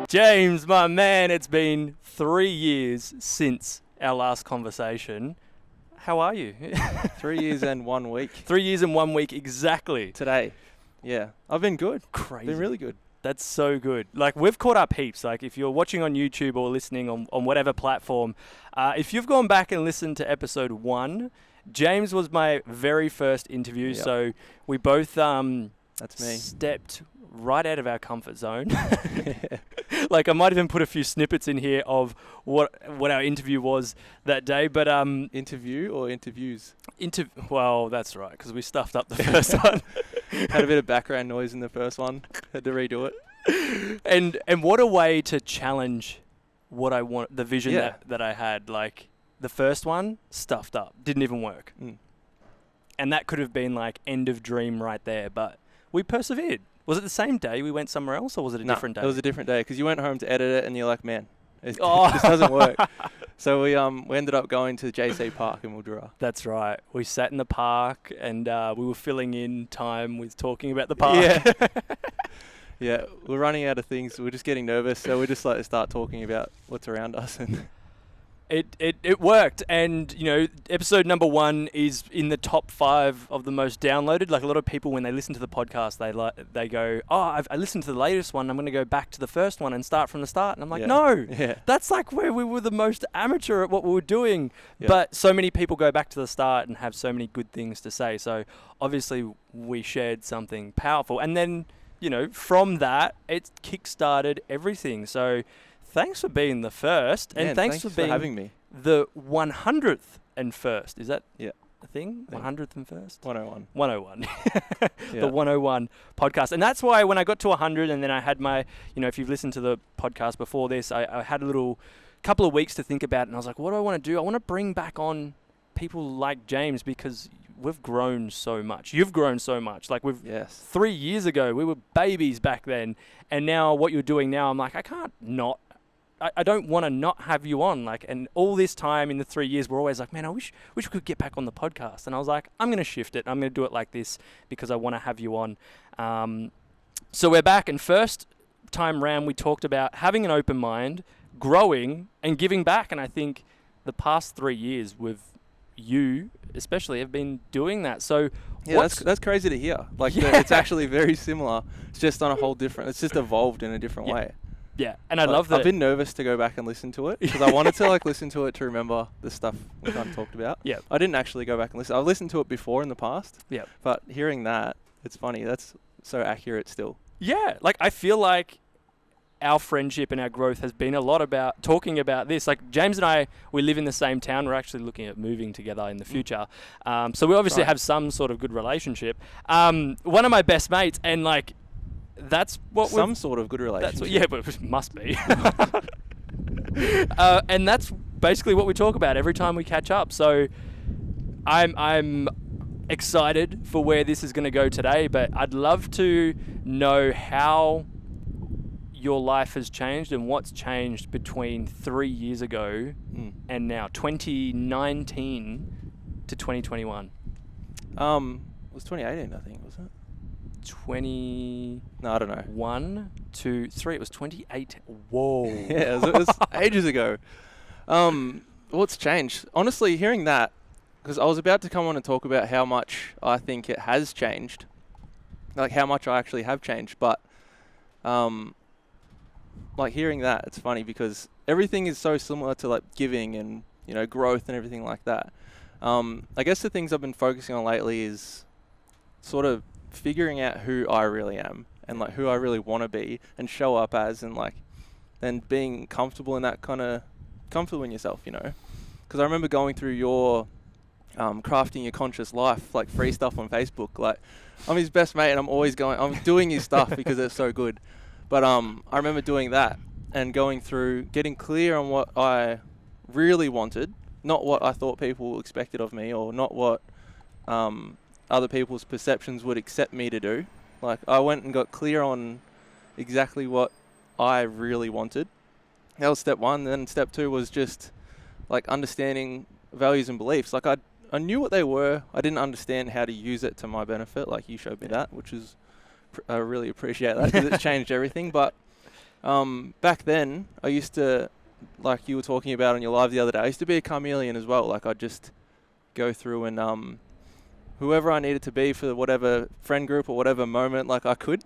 James, my man, it's been 3 years since our last conversation. How are you? 3 years and 1 week. 3 years and 1 week, exactly. Today. Yeah. I've been good. Crazy. Been really good. That's so good. Like, we've caught up heaps. Like, if you're watching on YouTube or listening on whatever platform, if you've gone back and listened to episode 1, James was my very first interview. Yep. So we both That's me. Stepped right out of our comfort zone. Like, I might even put a few snippets in here of what our interview was that day. But interview or interviews? Well, that's right, because we stuffed up the first one. Had a bit of background noise in the first one. Had to redo it. And what a way to challenge what I want, the vision that I had. Like, the first one, stuffed up, didn't even work. And that could have been like end of dream right there, but we persevered. Was it the same day we went somewhere else, or was it a different day? It was a different day, because you went home to edit it and you're like, man, it just doesn't work. So we ended up going to JC Park in Mildura. That's right. We sat in the park and we were filling in time with talking about the park. Yeah. Yeah, we're running out of things. We're just getting nervous, so we just like to start talking about what's around us. And It worked, and you know, episode number 1 is in the top 5 of the most downloaded. Like, a lot of people, when they listen to the podcast, they go, "Oh, I listened to the latest one. I'm going to go back to the first one and start from the start." And I'm like, "No, that's like where we were the most amateur at what we were doing." Yeah. But so many people go back to the start and have so many good things to say. So obviously, we shared something powerful, and then, you know, from that, it kick-started everything. So thanks for being the first, and thanks for being having me. The 100th and first. Is that a thing? 100th and first? 101. 101. The 101 podcast. And that's why when I got to 100, and then I had my, you know, if you've listened to the podcast before this, I had a couple of weeks to think about it, and I was like, what do I want to do? I want to bring back on people like James, because we've grown so much. You've grown so much. Like, 3 years ago, we were babies back then, and now what you're doing now, I'm like, I don't want to not have you on. Like, and all this time in the 3 years, we're always like, man, I wish we could get back on the podcast. And I was like, I'm going to shift it. I'm going to do it like this because I want to have you on. So we're back, and first time round, we talked about having an open mind, growing, and giving back. And I think the past 3 years with you especially have been doing that. So that's crazy to hear. Like, it's actually very similar. It's just on a whole different, it's just evolved in a different way. Yeah, and I love that. I've been nervous to go back and listen to it, because I wanted to listen to it to remember the stuff we kind of talked about. Yeah. I didn't actually go back and listen. I've listened to it before in the past. Yeah. But hearing that, it's funny. That's so accurate still. Yeah, like, I feel like our friendship and our growth has been a lot about talking about this. Like, James and I, we live in the same town. We're actually looking at moving together in the future. So we obviously have some sort of good relationship. One of my best mates, and like, that's what some sort of good relationship. But it must be. And that's basically what we talk about every time we catch up. So I'm excited for where this is going to go today, but I'd love to know how your life has changed and what's changed between 3 years ago and now, 2019 to 2021. It was 2018, I think, wasn't it? 20... No, I don't know. 1, 2, 3. It was 28. Whoa. Yeah, it was ages ago. What's changed? Honestly, hearing that, because I was about to come on and talk about how much I think it has changed, like how much I actually have changed, but like, hearing that, it's funny because everything is so similar to like giving and, you know, growth and everything like that. I guess the things I've been focusing on lately is sort of figuring out who I really am and like who I really want to be and show up as, and like then being comfortable in that, kind of comfortable in yourself, you know. Because I remember going through your crafting your conscious life, like free stuff on Facebook. Like, I'm his best mate and I'm doing his stuff because it's so good. But I remember doing that and going through, getting clear on what I really wanted, not what I thought people expected of me, or not what other people's perceptions would accept me to do. Like, I went and got clear on exactly what I really wanted. That was step 1. Then step 2 was just like understanding values and beliefs. Like, I knew what they were. I didn't understand how to use it to my benefit. Like, you showed me that, which is I really appreciate that because it's changed everything. But Back then, I used to, like you were talking about on your live the other day, I used to be a chameleon as well. Like I'd just go through and whoever I needed to be for whatever friend group or whatever moment, like I could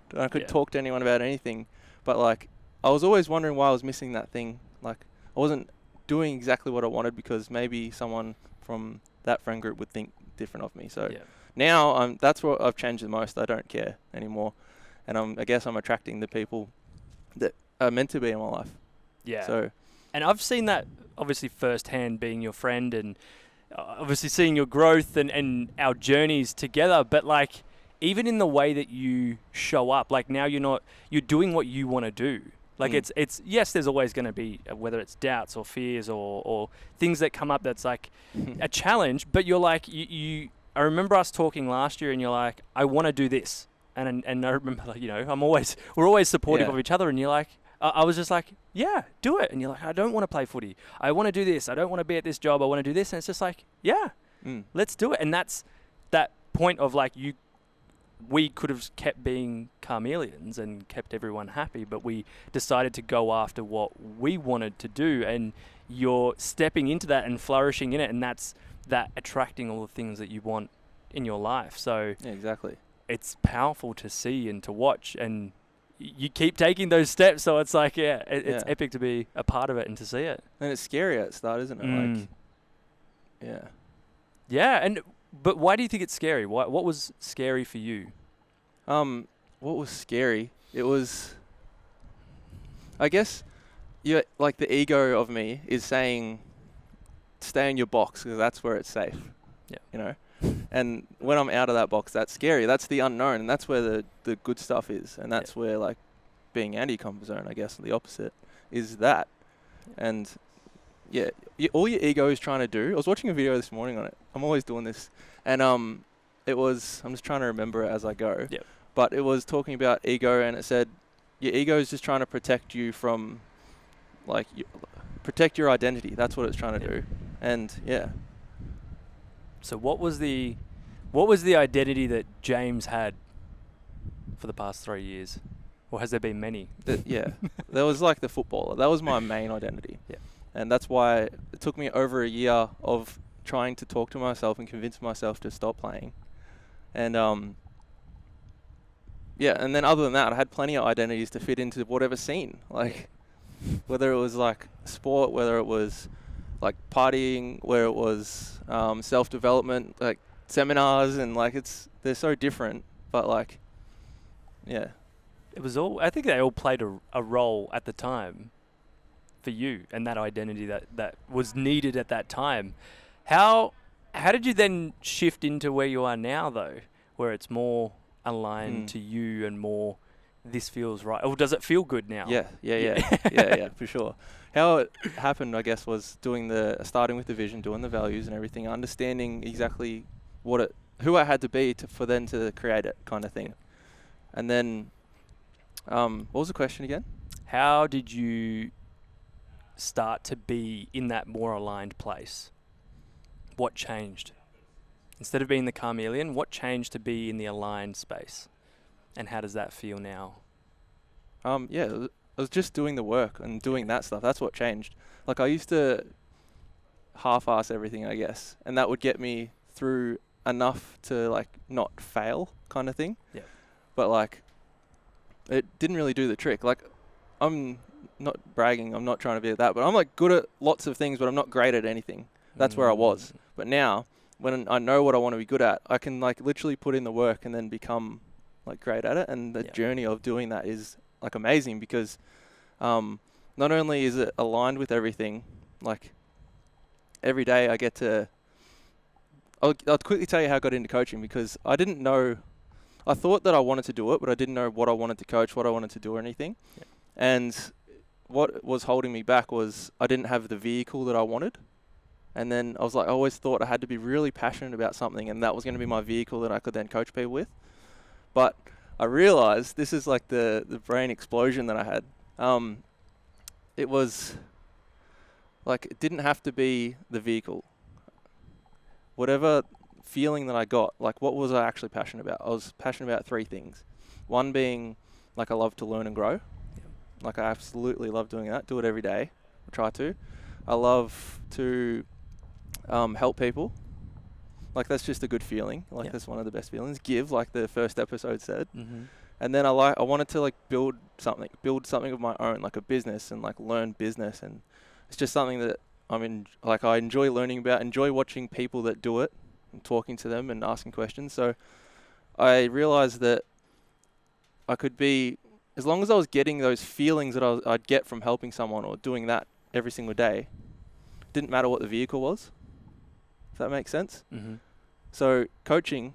talk to anyone about anything. But like I was always wondering why I was missing that thing. Like I wasn't doing exactly what I wanted because maybe someone from that friend group would think different of me. So now that's what I've changed the most. I don't care anymore, and I guess I'm attracting the people that are meant to be in my life. Yeah. So, and I've seen that obviously firsthand, being your friend and obviously seeing your growth and our journeys together. But like, even in the way that you show up, like now you're doing what you want to do. Like it's yes, there's always going to be, whether it's doubts or fears or things that come up that's like a challenge, but you're like, I remember us talking last year and you're like, I want to do this. And I remember, like, we're always supportive of each other, and you're like, I was just like, yeah, do it. And you're like, I don't want to play footy. I want to do this. I don't want to be at this job. I want to do this. And it's just like, let's do it. And that's that point of like, we could have kept being chameleons and kept everyone happy, but we decided to go after what we wanted to do, and you're stepping into that and flourishing in it, and that's that attracting all the things that you want in your life. So yeah, exactly. It's powerful to see and to watch, and you keep taking those steps. So it's like, it's epic to be a part of it and to see it. And it's scary at the start, isn't it? Like, yeah. Yeah, but why do you think it's scary? What was scary for you? What was scary? It was, I guess, like the ego of me is saying, stay in your box because that's where it's safe. Yeah. You know? And when I'm out of that box, that's scary. That's the unknown, and that's where the good stuff is. And that's where, like, being anti-comfort zone, I guess, the opposite, is that. And yeah, all your ego is trying to do. I was watching a video this morning on it. I'm always doing this. And it was, I'm just trying to remember it as I go. Yep. But it was talking about ego, and it said, your ego is just trying to protect you from, like, protect your identity. That's what it's trying to do. And yeah. So what was the identity that James had for the past 3 years? Or has there been many? There was like the footballer. That was my main identity. Yeah. And that's why it took me over a year of trying to talk to myself and convince myself to stop playing. And and then other than that, I had plenty of identities to fit into whatever scene. Like, whether it was like sport, whether it was like partying, where it was self-development, like seminars, and like they're so different, but like, yeah. It was all, I think they all played a role at the time for you, and that identity that was needed at that time. How did you then shift into where you are now, though, where it's more aligned to you and more, this feels right? Or does it feel good now? Yeah, for sure. How it happened, I guess, was starting with the vision, doing the values and everything, understanding exactly who I had to be for them to create it, kind of thing. And then, what was the question again? How did you start to be in that more aligned place? What changed? Instead of being the chameleon, what changed to be in the aligned space? And how does that feel now? I was just doing the work and doing that stuff. That's what changed. Like, I used to half-ass everything, I guess, and that would get me through enough to, like, not fail, kind of thing. Yeah. But, like, it didn't really do the trick. Like, I'm not bragging. I'm not trying to be at that, but I'm, like, good at lots of things, but I'm not great at anything. That's where I was. But now, when I know what I want to be good at, I can, like, literally put in the work and then become, like, great at it. And the journey of doing that is, like, amazing, because not only is it aligned with everything, like, every day I get to... I'll quickly tell you how I got into coaching, because I didn't know... I thought that I wanted to do it, but I didn't know what I wanted to coach, what I wanted to do or anything. Yeah. And what was holding me back was I didn't have the vehicle that I wanted. And then I was like, I always thought I had to be really passionate about something, and that was going to be my vehicle that I could then coach people with. But I realized, this is like the brain explosion that I had. It was like, it didn't have to be the vehicle. Whatever feeling that I got, like, what was I actually passionate about? I was passionate about 3 things. One being, like, I love to learn and grow. Like, I absolutely love doing that. Do it every day. I try to. I love to help people. Like, that's just a good feeling. Like, that's one of the best feelings. Give, like the first episode said. Mm-hmm. And then I wanted to like build something of my own, like a business, and like learn business. And it's just something that I enjoy learning about, enjoy watching people that do it and talking to them and asking questions. So I realized that I could be, as long as I was getting those feelings that I'd get from helping someone or doing that every single day, didn't matter what the vehicle was, if that makes sense. Mm-hmm. So coaching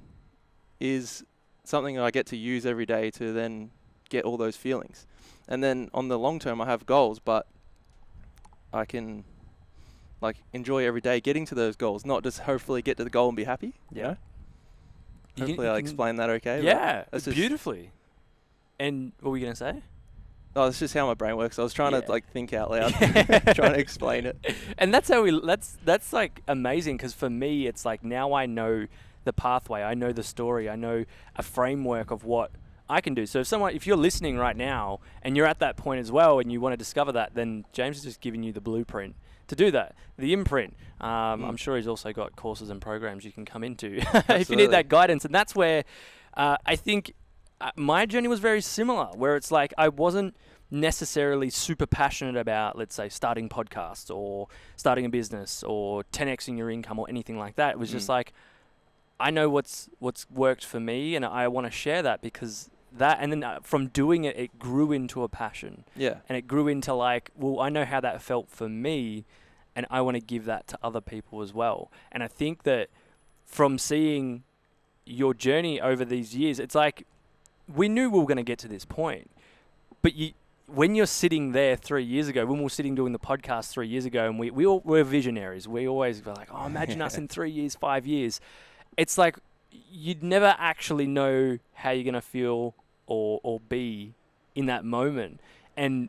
is something I get to use every day to then get all those feelings. And then on the long term, I have goals, but I can like enjoy every day getting to those goals, not just hopefully get to the goal and be happy. Yeah. Hopefully I explained that okay. Yeah, beautifully. And what were you going to say? Oh, that's just how my brain works. I was trying to like think out loud, trying to explain it. And that's how that's like amazing, because for me, it's like now I know the pathway, I know the story, I know a framework of what I can do. So if you're listening right now and you're at that point as well and you want to discover that, then James has just given you the blueprint to do that, the imprint. I'm sure he's also got courses and programs you can come into if you need that guidance. And that's where I think my journey was very similar, where it's like I wasn't necessarily super passionate about, let's say, starting podcasts or starting a business or 10xing your income or anything like that. It was just like, I know what's worked for me, and I want to share that, because that, and then from doing it, it grew into a passion. Yeah. And it grew into like, well, I know how that felt for me, and I want to give that to other people as well. And I think that from seeing your journey over these years, it's like, we knew we were going to get to this point, but when you're sitting there 3 years ago, when we were sitting doing the podcast 3 years ago, and we all were visionaries, we always were like, oh, imagine us in 3 years, 5 years. It's like you'd never actually know how you're going to feel or be in that moment. And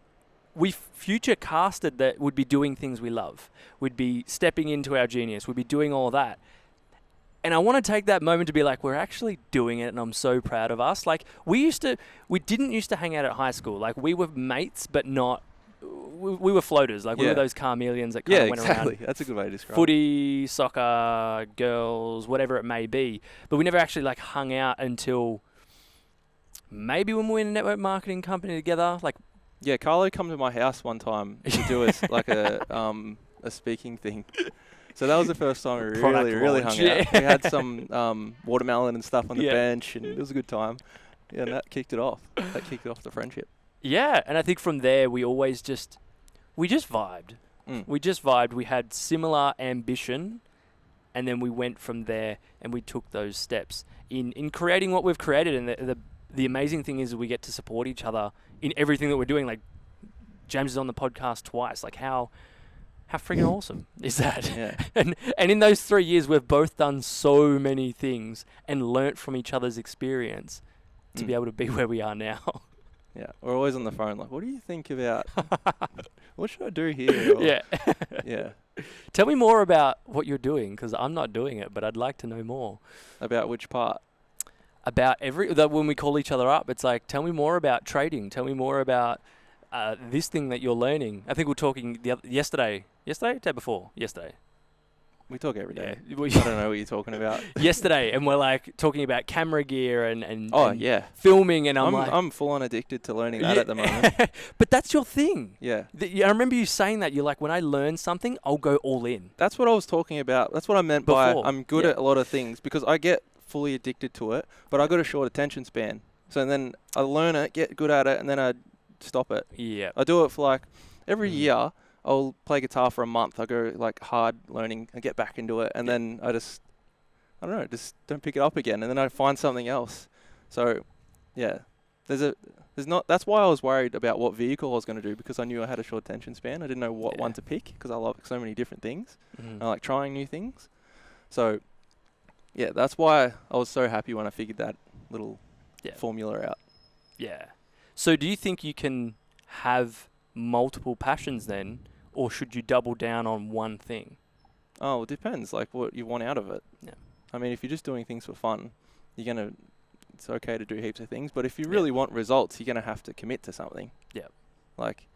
we future casted that we'd be doing things we love. We'd be stepping into our genius. We'd be doing all that. And I want to take that moment to be like, we're actually doing it, and I'm so proud of us. Like, we didn't used to hang out at high school. Like, we were mates, but not, we were floaters. Like, we were those chameleons that kind of went around. That's a good way to describe footy, soccer, girls, whatever it may be. But we never actually like hung out until maybe when we were in a network marketing company together. Like, yeah, Carlo come to my house one time to do a speaking thing. So that was the first time we really hung out. We had some watermelon and stuff on the bench, and it was a good time. Yeah, and that kicked it off. That kicked off the friendship. Yeah, and I think from there we always just vibed. We just vibed. We had similar ambition, and then we went from there and we took those steps in creating what we've created. And the amazing thing is we get to support each other in everything that we're doing. Like, James is on the podcast twice. Like, how freaking awesome is that? Yeah. And in those 3 years, we've both done so many things and learnt from each other's experience to be able to be where we are now. Yeah, we're always on the phone like, what do you think about, what should I do here? Or, yeah. Tell me more about what you're doing, because I'm not doing it, but I'd like to know more. About which part? About when we call each other up, it's like, tell me more about trading. Tell me more about this thing that you're learning. I think we were talking yesterday, day before, yesterday. We talk every day. Yeah. I don't know what you're talking about. Yesterday, and we're like talking about camera gear and filming, and I'm full on addicted to learning that at the moment. But that's your thing. Yeah. I remember you saying that. You're like, when I learn something, I'll go all in. That's what I was talking about. That's what I meant by I'm good at a lot of things, because I get fully addicted to it, but I got a short attention span. So then I learn it, get good at it, and then I stop it. Yeah. I do it for like every year. I'll play guitar for a month. I go like hard learning and get back into it, and then I just don't pick it up again, and then I find something else. So, yeah, that's why I was worried about what vehicle I was going to do, because I knew I had a short attention span. I didn't know what one to pick, because I love so many different things. I like trying new things. So, yeah, that's why I was so happy when I figured that little formula out. Yeah. So, do you think you can have multiple passions then? Or should you double down on one thing? Oh, it depends, like what you want out of it. Yeah. I mean, if you're just doing things for fun, it's okay to do heaps of things. But if you really want results, you're going to have to commit to something. Yeah. Like,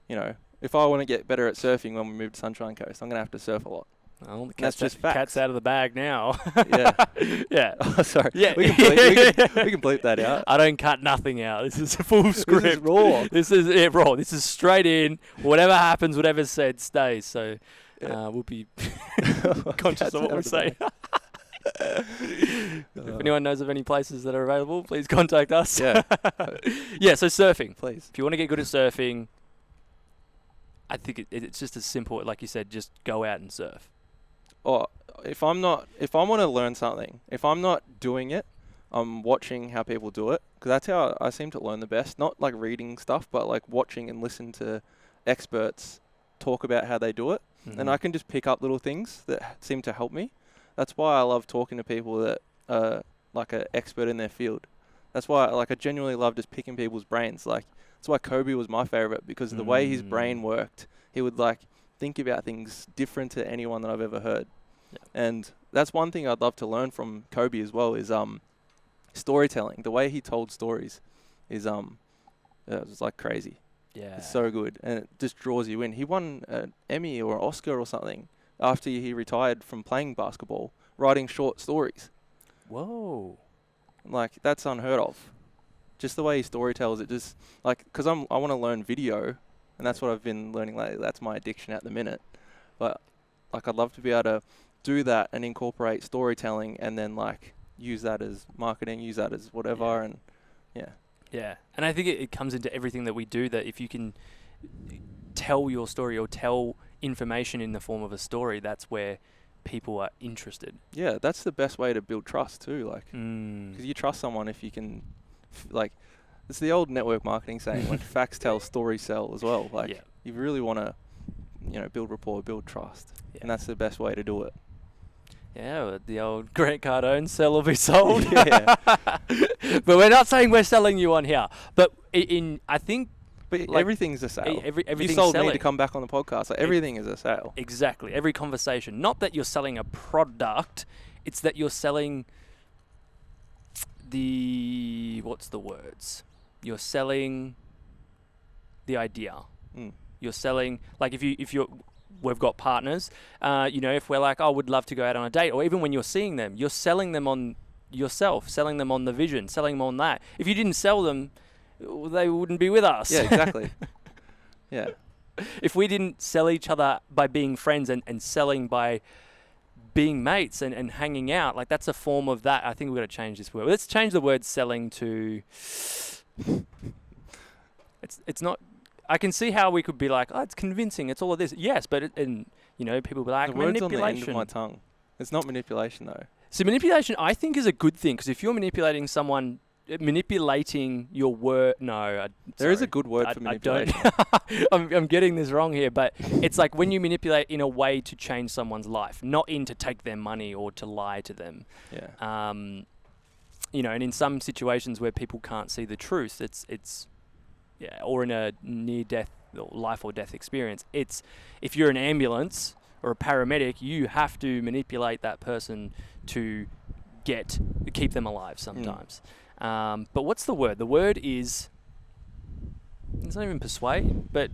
if I want to get better at surfing when we move to Sunshine Coast, I'm going to have to surf a lot. Well, that's just facts. Cat's out of the bag now. Yeah. Yeah. Oh, sorry. Yeah. We can bleep that out. I don't cut nothing out. This is a full script. This is raw. This is raw. This is straight in. Whatever happens, whatever's said stays. So we'll be conscious of what we say. If anyone knows of any places that are available, please contact us. Yeah. Yeah, so surfing. Please. If you want to get good at surfing, I think it's just as simple, like you said, just go out and surf. Or if I want to learn something, if I'm not doing it, I'm watching how people do it, because that's how I seem to learn the best. Not like reading stuff, but like watching and listen to experts talk about how they do it. Mm-hmm. And I can just pick up little things that seem to help me. That's why I love talking to people that are like an expert in their field. That's why I genuinely love just picking people's brains. Like, that's why Kobe was my favorite, because of the way his brain worked. He would think about things different to anyone that I've ever heard. Yeah. And that's one thing I'd love to learn from Kobe as well is storytelling. The way he told stories is it was like crazy. Yeah. It's so good, and it just draws you in. He won an Emmy or Oscar or something after he retired from playing basketball, writing short stories. Whoa. That's unheard of. Just the way he storytells it, just because I want to learn video, and that's what I've been learning lately. That's my addiction at the minute. But I'd love to be able to do that and incorporate storytelling, and then use that as marketing, use that as whatever, and yeah. Yeah, and I think it comes into everything that we do, that if you can tell your story or tell information in the form of a story, that's where people are interested. Yeah, that's the best way to build trust too. Because you trust someone if you can, it's the old network marketing saying, when facts tell, stories sell as well. You really want to, build rapport, build trust, and that's the best way to do it. Yeah, the old Grant Cardone, sell or be sold. Yeah. But we're not saying we're selling you on here. But I think... But everything's a sale. Everything's you sold selling. Me to come back on the podcast. Everything is a sale. Exactly. Every conversation. Not that you're selling a product. It's that you're selling what's the words? You're selling the idea. You're selling... We've got partners, if we're like, would love to go out on a date, or even when you're seeing them, you're selling them on yourself, selling them on the vision, selling them on that. If you didn't sell them, they wouldn't be with us. Yeah, exactly. Yeah. If we didn't sell each other by being friends and selling by being mates and hanging out, that's a form of that. I think we've got to change this word. Let's change the word selling to... It's not... I can see how we could be like, it's convincing, it's all of this. Yes, but people be like, the word's manipulation. on the end of my tongue. It's not manipulation though. So manipulation, I think, is a good thing, because if you're manipulating your word, there is a good word for manipulation. I'm getting this wrong here, but it's like when you manipulate in a way to change someone's life, not in to take their money or to lie to them. Yeah. And in some situations where people can't see the truth, it's or in a near-death or life or death experience, it's if you're an ambulance or a paramedic, you have to manipulate that person to keep them alive sometimes. But what's the word? The word is, it's not even persuade, but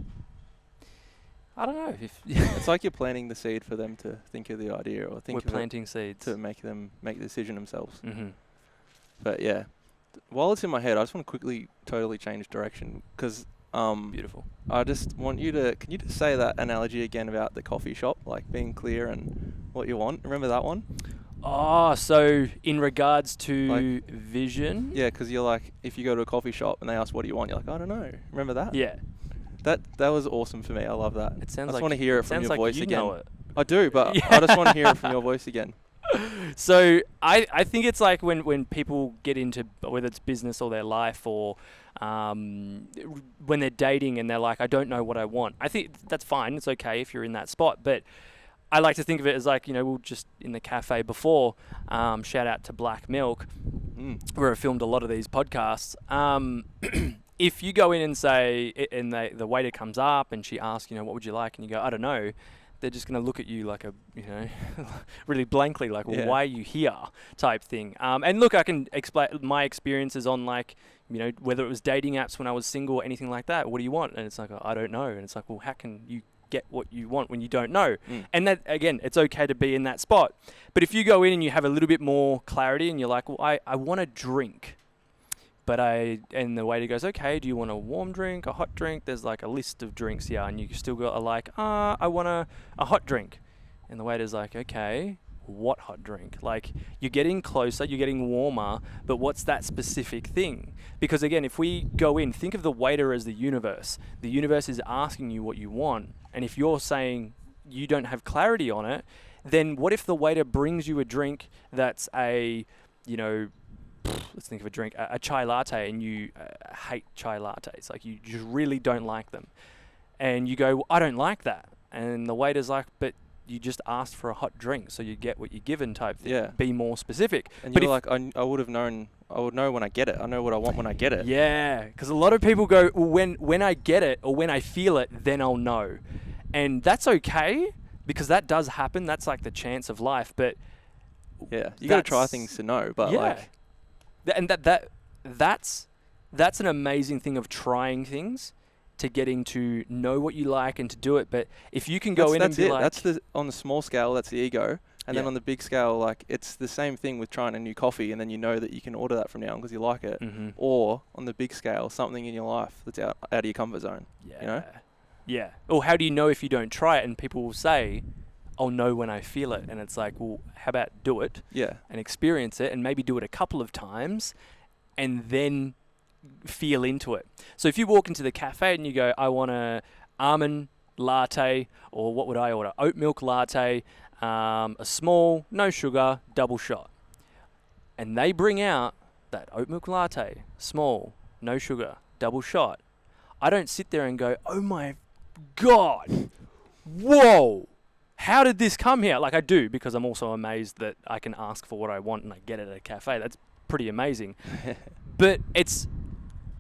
I don't know. It's like you're planting the seed for them to think of the idea, or think we're planting seeds to make them make the decision themselves. Mm-hmm. But yeah. While it's in my head, I just want to quickly totally change direction, because beautiful. I just want you to... Can you just say that analogy again about the coffee shop, being clear and what you want? Remember that one? Oh, so in regards to vision? Yeah, because you're if you go to a coffee shop and they ask, what do you want? You're like, I don't know. Remember that? Yeah. That was awesome for me. I love that. It sounds I just want to hear it from your voice again. Know it. I do, but I just want to hear it from your voice again. So I think it's when people get into, whether it's business or their life, or when they're dating and they're like, I don't know what I want. I think that's fine. It's okay if you're in that spot. But I like to think of it as we were just in the cafe before. Shout out to Black Milk, where I filmed a lot of these podcasts. If you go in and say, and the waiter comes up and she asks, what would you like? And you go, I don't know. they're just going to look at you like really blankly, like, well, Yeah. why are you here type thing. And look, I can explain my experiences on like, whether it was dating apps when I was single or anything like that. What do you want? And it's like, I don't know. And it's like, well, how can you get what you want when you don't know? And that, again, it's okay to be in that spot. But if you go in and you have a little bit more clarity and you're like, well, I want a drink. And the waiter goes, okay, do you want a warm drink, a hot drink? There's like a list of drinks here, and you still got like, I want a hot drink. And the waiter's like, okay, what hot drink? Like, you're getting closer, you're getting warmer, but what's that specific thing? Because again, if we go in, think of the waiter as the universe. The universe is asking you what you want. And if you're saying you don't have clarity on it, then what if the waiter brings you a drink that's let's think of a drink, a chai latte, and you hate chai lattes. Like, you just really don't like them. And you go, well, I don't like that. And the waiter's like, but you just asked for a hot drink, so you get what you're given type thing. Yeah. Be more specific. And but you're like, I would have known, I would know when I get it. I know what I want when I get it. Yeah, because a lot of people go, well, when I get it or when I feel it, then I'll know. And that's okay, because that does happen. That's like the chance of life. But yeah, you got to try things to know. But like... And that's an amazing thing of trying things to getting to know what you like and to do it. But if you can go in and be like... That's on the small scale, that's the ego. And then on the big scale, like, it's the same thing with trying a new coffee, and then you know that you can order that from now on because you like it. Mm-hmm. Or on the big scale, something in your life that's out of your comfort zone. Yeah. You know? Yeah. Or how do you know if you don't try it? And people will say, I'll know when I feel it. And it's like, well, how about do it? Yeah. And experience it, and maybe do it a couple of times and then feel into it. So if you walk into the cafe and you go, I want a almond latte, or what would I order? Oat milk latte, a small, no sugar, double shot. And they bring out that oat milk latte, small, no sugar, double shot. I don't sit there and go, oh my God, whoa. How did this come here? Like, I do, because I'm also amazed that I can ask for what I want and I get it at a cafe. That's pretty amazing. But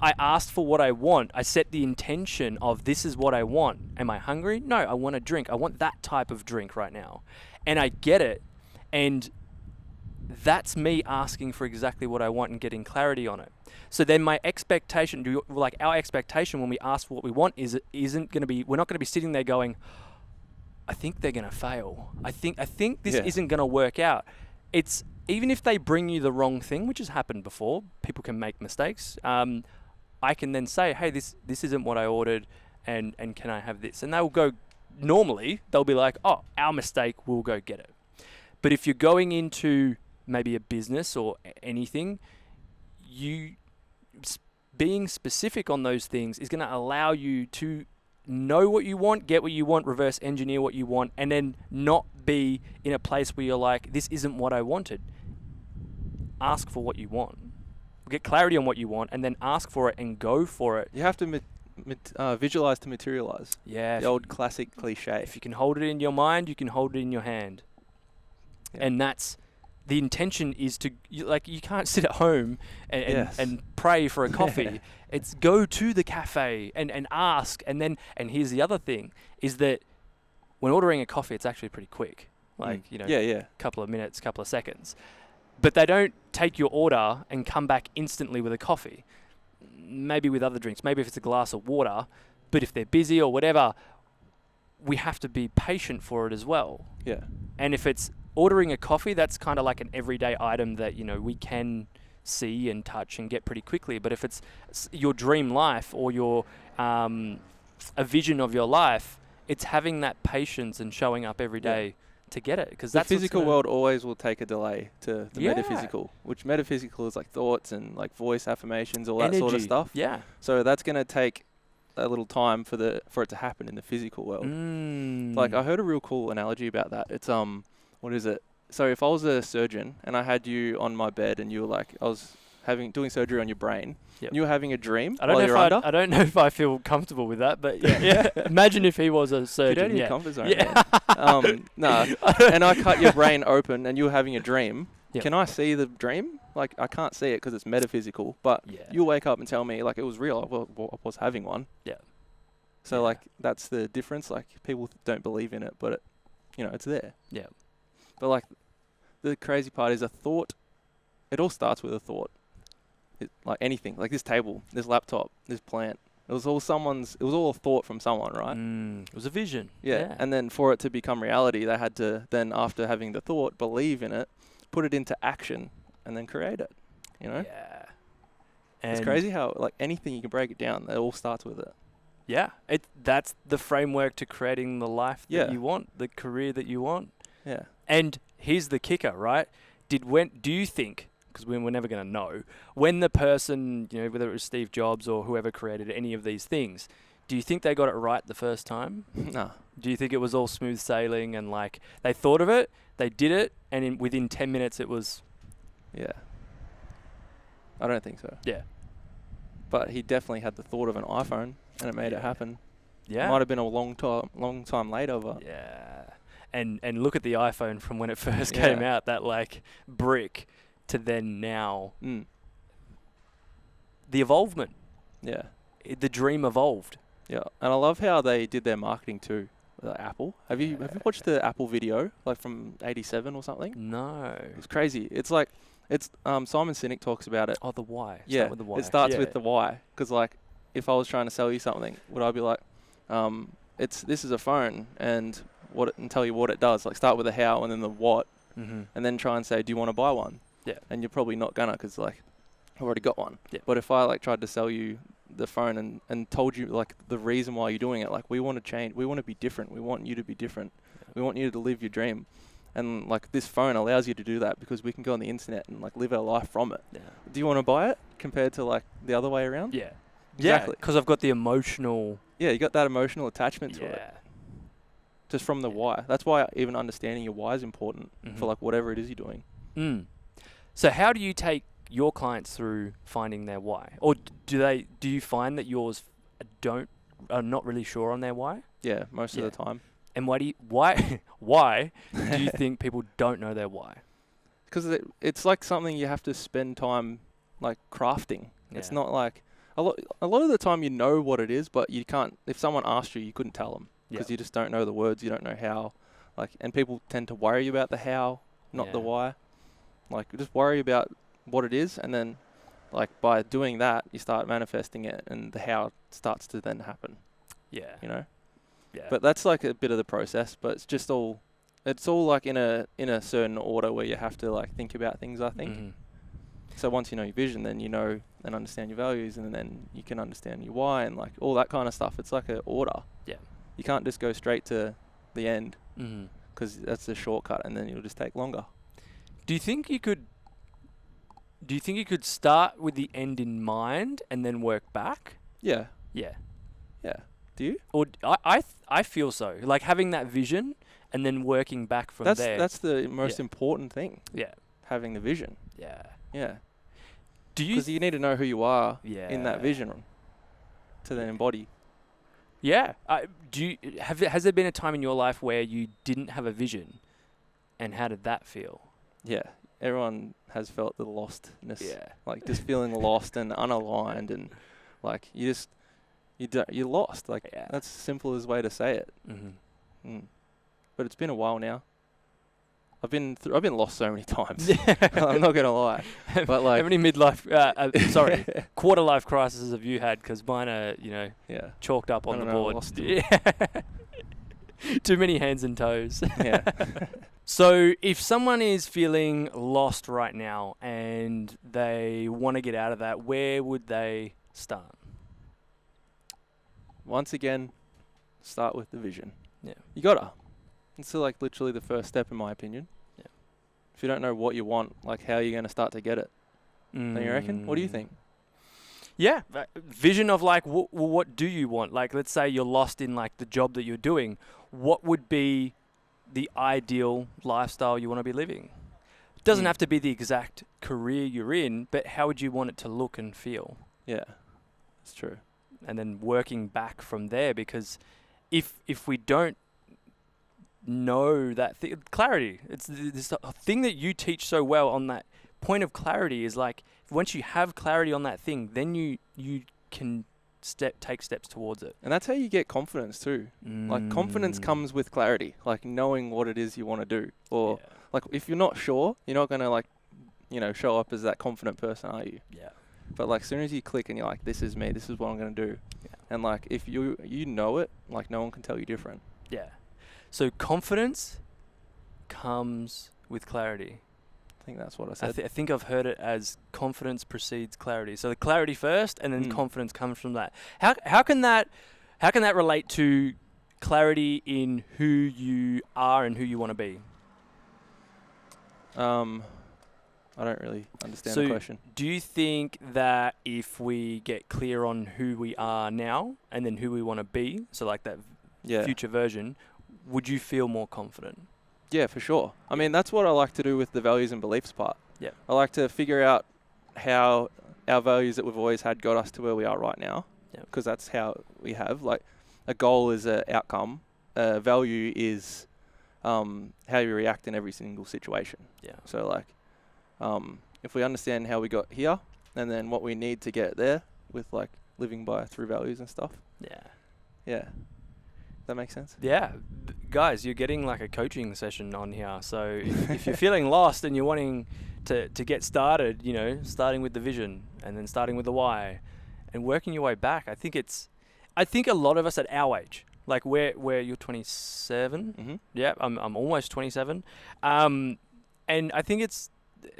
I asked for what I want. I set the intention of, this is what I want. Am I hungry? No, I want a drink. I want that type of drink right now. And I get it. And that's me asking for exactly what I want and getting clarity on it. So then my expectation, our expectation when we ask for what we want isn't going to be, we're not going to be sitting there going, I think they're going to fail. I think this isn't going to work out. It's, even if they bring you the wrong thing, which has happened before, people can make mistakes. I can then say, hey, this isn't what I ordered, and can I have this? And they'll go, normally, they'll be like, oh, our mistake, we'll go get it. But if you're going into maybe a business or anything, being specific on those things is going to allow you to know what you want, get what you want, reverse engineer what you want, and then not be in a place where you're like, this isn't what I wanted. Ask for what you want. Get clarity on what you want, and then ask for it and go for it. You have to visualize to materialize. Yeah. The old classic cliche. If you can hold it in your mind, you can hold it in your hand. Yeah. And that's... the intention is to, you can't sit at home and pray for a coffee. It's go to the cafe and ask. And here's the other thing, is that when ordering a coffee, it's actually pretty quick. Couple of minutes, couple of seconds. But they don't take your order and come back instantly with a coffee. Maybe with other drinks, maybe if it's a glass of water. But if they're busy or whatever, we have to be patient for it as well. Yeah. And if it's ordering a coffee, that's kind of like an everyday item that, we can see and touch and get pretty quickly. But if it's your dream life or your a vision of your life, it's having that patience and showing up every day to get it. Because the physical world always will take a delay to the metaphysical, which metaphysical is like thoughts and like voice affirmations, all that sort of stuff. Yeah. So that's going to take a little time for it to happen in the physical world. Like, I heard a real cool analogy about that. It's what is it? So if I was a surgeon and I had you on my bed and you were like, I was doing surgery on your brain, and you were having a dream while you're under. I don't know if I feel comfortable with that, but yeah. Imagine if he was a surgeon. Get out of your comfort zone. No. And I cut your brain open and you were having a dream. Yep. Can I see the dream? Like, I can't see it because it's metaphysical, but you'll wake up and tell me, like, it was real. I was having one. Yeah. So, like, that's the difference. Like, people don't believe in it, but it's there. Yeah. But like the crazy part is a thought. It all starts with a thought. Like anything, like this table, this laptop, this plant. It was all a thought from someone, right? It was a vision. Yeah. And then for it to become reality, they had to then, after having the thought, believe in it, put it into action, and then create it. Yeah. And it's crazy how like anything you can break it down, it all starts with it. Yeah. That's the framework to creating the life that you want, the career that you want. Yeah. And here's the kicker, right? Do you think, because we're never going to know, when the person, whether it was Steve Jobs or whoever created any of these things, do you think they got it right the first time? No. Do you think it was all smooth sailing and like they thought of it, they did it, and within 10 minutes it was... Yeah. I don't think so. Yeah. But he definitely had the thought of an iPhone and it made it happen. Yeah. It might have been a long time later, but... Yeah. And look at the iPhone from when it first came out, that like brick to then now. The evolvement. Yeah. The dream evolved. Yeah. And I love how they did their marketing too. Apple. Have you watched the Apple video, like from '87 or something? No. It's crazy. It's like, Simon Sinek talks about it. Oh, the why. Yeah. With the why. It starts with the why. Because like, if I was trying to sell you something, would I be like, this is a phone and tell you what it does. Like start with the how and then the what, and then try and say, do you want to buy one? Yeah. And you're probably not gonna, because like, I've already got one. Yeah. But if I like tried to sell you the phone and told you like the reason why you're doing it, like we want to change, we want to be different, we want you to be different, we want you to live your dream, and like this phone allows you to do that because we can go on the internet and like live our life from it. Yeah. Do you want to buy it compared to like the other way around? Yeah. Exactly. Because I've got the emotional... Yeah, you got that emotional attachment to it. Just from the why. That's why even understanding your why is important for like whatever it is you're doing. So how do you take your clients through finding their why? Or do you find that yours are not really sure on their why? Yeah, most of the time. And why do you think people don't know their why? Because it's like something you have to spend time like crafting. Yeah. It's not like a lot of the time you know what it is, but you can't. If someone asked you couldn't tell them because you just don't know the words. You don't know how. Like, and people tend to worry about the how, not the why. Like, just worry about what it is, and then like by doing that, you start manifesting it, and the how starts to then happen. Yeah. Yeah. But that's like a bit of the process, but it's all like in a certain order where you have to like think about things, I think. So once you know your vision, then you know and understand your values, and then you can understand your why and like all that kind of stuff. It's like an order. Yeah. You can't just go straight to the end because that's the shortcut, and then it'll just take longer. Do you think you could start with the end in mind and then work back? Yeah. Yeah. Yeah. Do you? Or I feel so. Like having that vision and then working back from there. That's the most important thing. Yeah. Having the vision. Yeah. Yeah. Because you need to know who you are in that vision to then embody. Yeah. Has there been a time in your life where you didn't have a vision, and how did that feel? Yeah. Everyone has felt the lostness. Yeah. Like just feeling lost and unaligned, and like you're lost. Like that's the simplest way to say it. But it's been a while now. I've been lost so many times. I'm not gonna lie. But like, how many quarter life crises have you had? Because mine are chalked up on the board. Too many hands and toes. Yeah. So if someone is feeling lost right now and they want to get out of that, where would they start? Once again, start with the vision. Yeah. You gotta. It's like literally the first step, in my opinion. Yeah. If you don't know what you want, like how are you going to start to get it? Don't you reckon? What do you think? Yeah. Vision of like, what do you want? Like, let's say you're lost in like the job that you're doing. What would be the ideal lifestyle you want to be living? It doesn't have to be the exact career you're in, but how would you want it to look and feel? Yeah. That's true. And then working back from there, because if we don't know that clarity, it's this thing that you teach so well on that point of clarity is like once you have clarity on that thing, then you can take steps towards it. And that's how you get confidence too. Like confidence comes with clarity, like knowing what it is you want to do. Or like if you're not sure, you're not going to like, show up as that confident person, are you? Yeah. But like as soon as you click and you're like, this is me, this is what I'm going to do. Yeah. And like if you know it, like no one can tell you different. Yeah. So confidence comes with clarity. I think that's what I said. I think I've heard it as confidence precedes clarity. So the clarity first, and then confidence comes from that. How can that relate to clarity in who you are and who you want to be? I don't really understand the question. Do you think that if we get clear on who we are now and then who we want to be, so like that future version, would you feel more confident? Yeah, for sure. I mean, that's what I like to do with the values and beliefs part. Yeah. I like to figure out how our values that we've always had got us to where we are right now. Yeah. Because that's how we have. Like, a goal is an outcome. A value is how you react in every single situation. Yeah. So, like, if we understand how we got here and then what we need to get there with, like, living through values and stuff. Yeah. Yeah. That makes sense? Yeah. Guys, you're getting like a coaching session on here. So if you're feeling lost and you're wanting to get started, starting with the vision and then starting with the why and working your way back, I think a lot of us at our age, like where you're 27. Mm-hmm. Yeah, I'm almost 27. And I think it's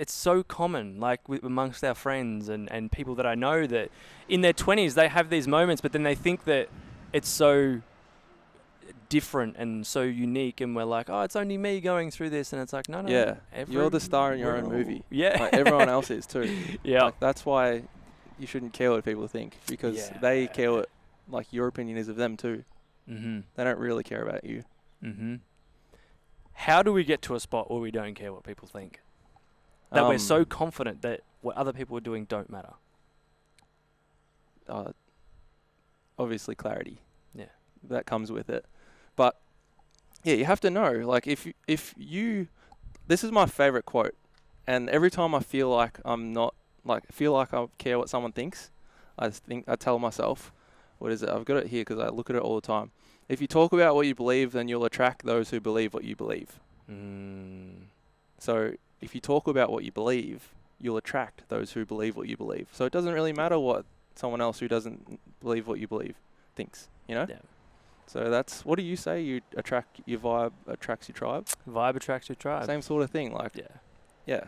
so common, like amongst our friends and people that I know, that in their 20s they have these moments, but then they think that it's so different and so unique, and we're like, oh, it's only me going through this, and it's like, no, yeah, you're the star in your own movie. Yeah, like everyone else is too. Yeah, like, that's why you shouldn't care what people think, because they care what like your opinion is of them too. Mm-hmm. They don't really care about you. Mm-hmm. How do we get to a spot where we don't care what people think? That we're so confident that what other people are doing don't matter. Obviously, clarity. Yeah, that comes with it. But yeah, you have to know, like if you, this is my favorite quote, and every time I feel like I'm not, like feel like I care what someone thinks, I tell myself, what is it? I've got it here because I look at it all the time. If you talk about what you believe, then you'll attract those who believe what you believe. So if you talk about what you believe, you'll attract those who believe what you believe. So it doesn't really matter what someone else who doesn't believe what you believe thinks, Yeah. So that's, what do you say? Your vibe attracts your tribe? Vibe attracts your tribe. Same sort of thing. Like, yeah.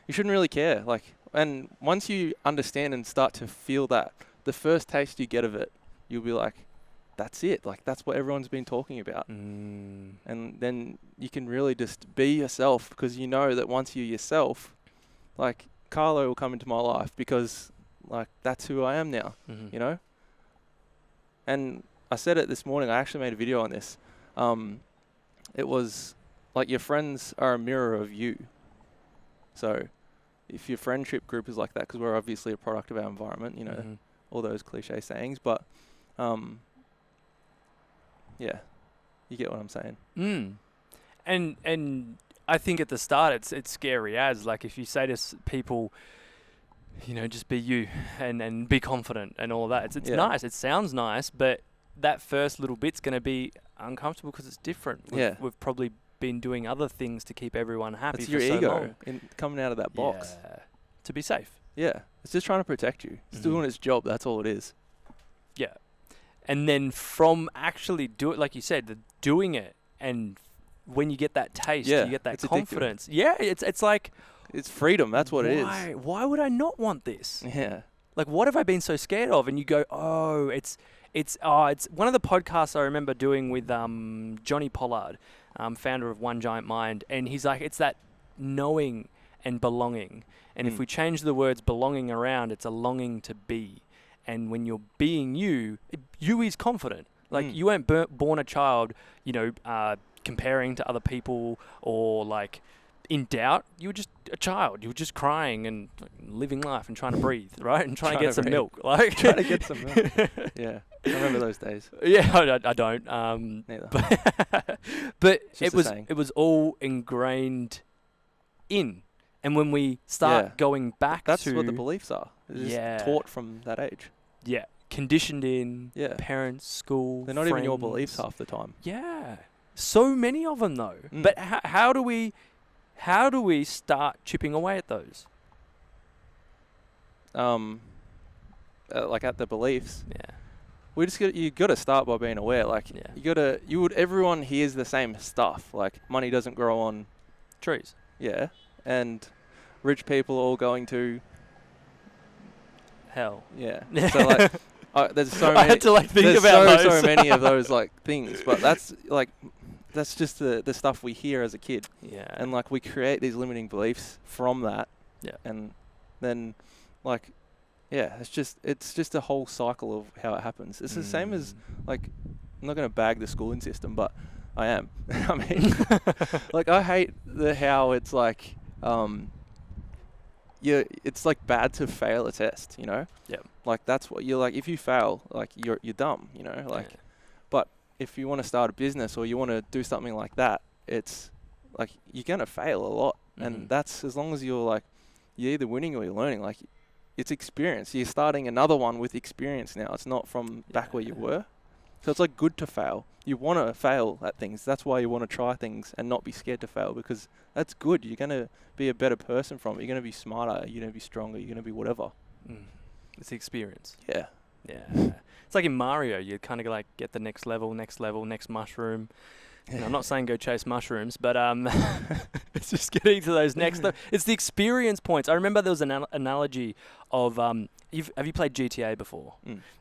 You shouldn't really care. Like, and once you understand and start to feel that, the first taste you get of it, you'll be like, that's it. Like, that's what everyone's been talking about. And then you can really just be yourself, because you know that once you're yourself, like, Carlo will come into my life because, like, that's who I am now, And I said it this morning. I actually made a video on this. It was like, your friends are a mirror of you. So if your friendship group is like that, because we're obviously a product of our environment, all those cliche sayings, but yeah, you get what I'm saying. And I think at the start it's scary as, like, if you say to people, just be you and be confident and all of that. It's nice. It sounds nice, but that first little bit's going to be uncomfortable because it's different. We've probably been doing other things to keep everyone happy. It's your ego coming out of that box. Yeah. To be safe. Yeah. It's just trying to protect you. It's doing its job. That's all it is. Yeah. And then from actually like you said, doing it, and when you get that taste, you get that confidence. Addictive. Yeah. It's like, it's freedom. That's what it is. Why would I not want this? Yeah. Like, what have I been so scared of? And you go, oh, it's one of the podcasts I remember doing with Johnny Pollard, founder of One Giant Mind, and he's like, it's that knowing and belonging. And if we change the words belonging around, it's a longing to be. And when you're being you is confident. Like, you weren't born a child, comparing to other people, or like in doubt. You were just a child. You were just crying and living life and trying to breathe, right? And trying to get some milk. Like, trying to get some milk. Yeah, I remember those days. Yeah, I don't. Neither. But it was all ingrained in. And when we start going back that's what the beliefs are. It's just taught from that age. Yeah, conditioned in, Yeah. parents, school, They're not even your friends. beliefs half the time. Yeah. So many of them, though. Mm. But how do we start chipping away at those? Like at the beliefs. Yeah. You got to start by being aware. Like Yeah. everyone hears the same stuff. Like money doesn't grow on Trees. Yeah, and rich people are all going to Hell. yeah. So like, there's so many. I had to like think there's about so those. many of those like things, but that's just the stuff we hear as a kid, Yeah. and like we create these limiting beliefs from that. Yeah. And then, like, yeah, it's just a whole cycle of how it happens. It's the same as like, I'm not gonna bag the schooling system, but I am. I mean, like I hate how it's like, it's like bad to fail a test, you know? Yep. Like that's what you're like, if you fail, like you're dumb, you know? Like, but if you want to start a business or you want to do something like that, it's like, you're going to fail a lot. And that's, as long as you're like, you're either winning or you're learning, like it's experience. You're starting another one with experience now. It's not from back where you were. So it's like good to fail. You want to fail at things. That's why you want to try things and not be scared to fail, because that's good. You're going to be a better person from it. You're going to be smarter. You're going to be stronger. You're going to be whatever. It's the experience. Yeah. Yeah. It's like in Mario, you kind of like get the next level, next mushroom. And I'm not saying go chase mushrooms, but it's just getting to those next. It's the experience points. I remember there was an analogy of have you played GTA before?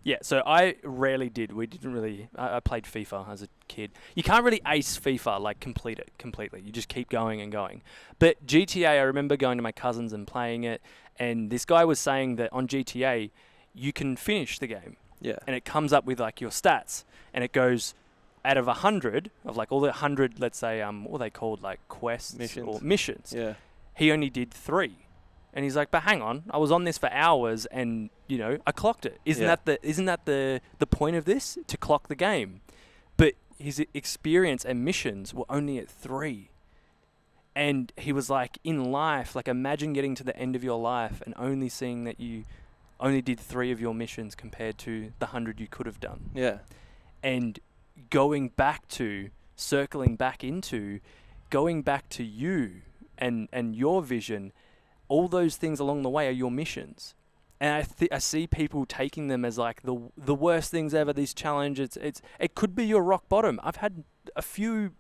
Yeah. So I rarely did. We didn't really. I played FIFA as a kid. You can't really ace FIFA, like complete it completely. You just keep going and going. But GTA, I remember going to my cousins and playing it, and this guy was saying that on GTA you can finish the game. Yeah. And it comes up with like your stats, and it goes, out of 100, of like all the 100, let's say, what are they called, like quests or missions? Yeah. He only did 3, and he's like, but hang on, I was on this for hours, and you know, I clocked it. Isn't that the point of this, to clock the game? But his experience and missions were only at 3, and he was like, in life, like imagine getting to the end of your life and only seeing that you only did 3 of your missions compared to the 100 you could have done. Yeah. And circling back into, going back to you and your vision, all those things along the way are your missions. And I see people taking them as like the worst things ever, this challenge. It could be your rock bottom. I've had a few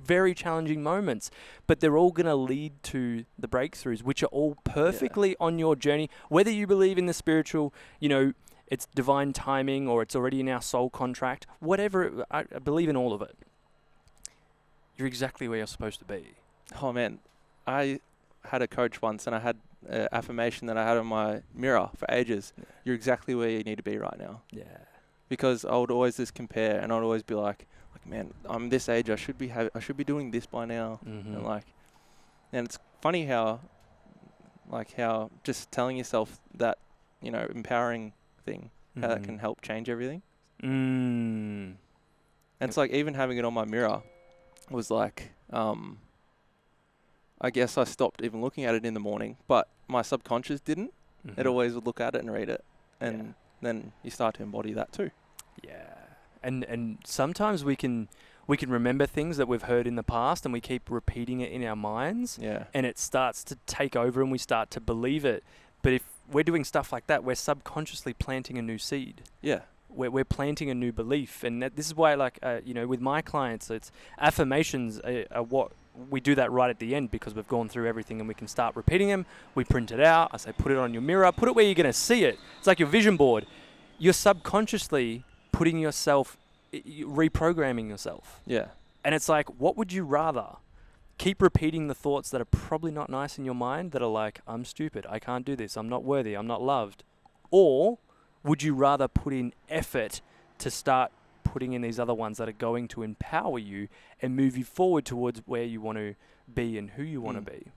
very challenging moments, but they're all going to lead to the breakthroughs, which are all perfectly on your journey. Whether you believe in the spiritual, you know, it's divine timing, or it's already in our soul contract, whatever, I believe in all of it. You're exactly where you're supposed to be. Oh man, I had a coach once, and I had an affirmation that I had on my mirror for ages. Yeah. You're exactly where you need to be right now. Yeah. Because I would always just compare, and I'd always be like, man, I'm this age, I should be doing this by now. And it's funny how just telling yourself that, you know, empowering thing, how that can help change everything. And it's like, even having it on my mirror was like, I guess I stopped even looking at it in the morning, but my subconscious didn't. It always would look at it and read it, and then you start to embody that too. Yeah. And sometimes we can remember things that we've heard in the past, and we keep repeating it in our minds. Yeah. And it starts to take over, and we start to believe it. But if we're doing stuff like that, we're subconsciously planting a new seed. Yeah. We're planting a new belief. And this is why, like, you know, with my clients, it's affirmations are what we do that right at the end, because we've gone through everything and we can start repeating them. We print it out. I say, put it on your mirror. Put it where you're going to see it. It's like your vision board. You're subconsciously putting yourself, reprogramming yourself. Yeah. And it's like, what would you rather? Keep repeating the thoughts that are probably not nice in your mind, that are like, I'm stupid, I can't do this, I'm not worthy, I'm not loved. Or would you rather put in effort to start putting in these other ones that are going to empower you and move you forward towards where you want to be and who you want to be?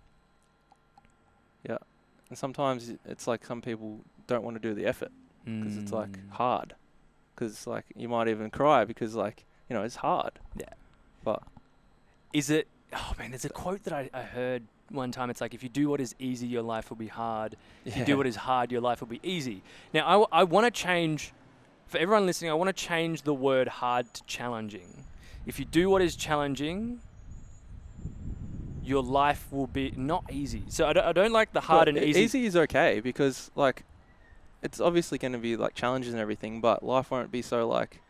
Yeah. And sometimes it's like some people don't want to do the effort because it's like hard. Because like you might even cry because, like, you know, it's hard. Yeah. But is it? Oh man, there's a quote that I heard one time. It's like, if you do what is easy, your life will be hard. If you do what is hard, your life will be easy. Now I want to change for everyone listening, I want to change the word hard to challenging. If you do what is challenging, your life will be not easy. So I don't like the hard and easy. Easy is okay because like it's obviously going to be like challenges and everything, but life won't be so like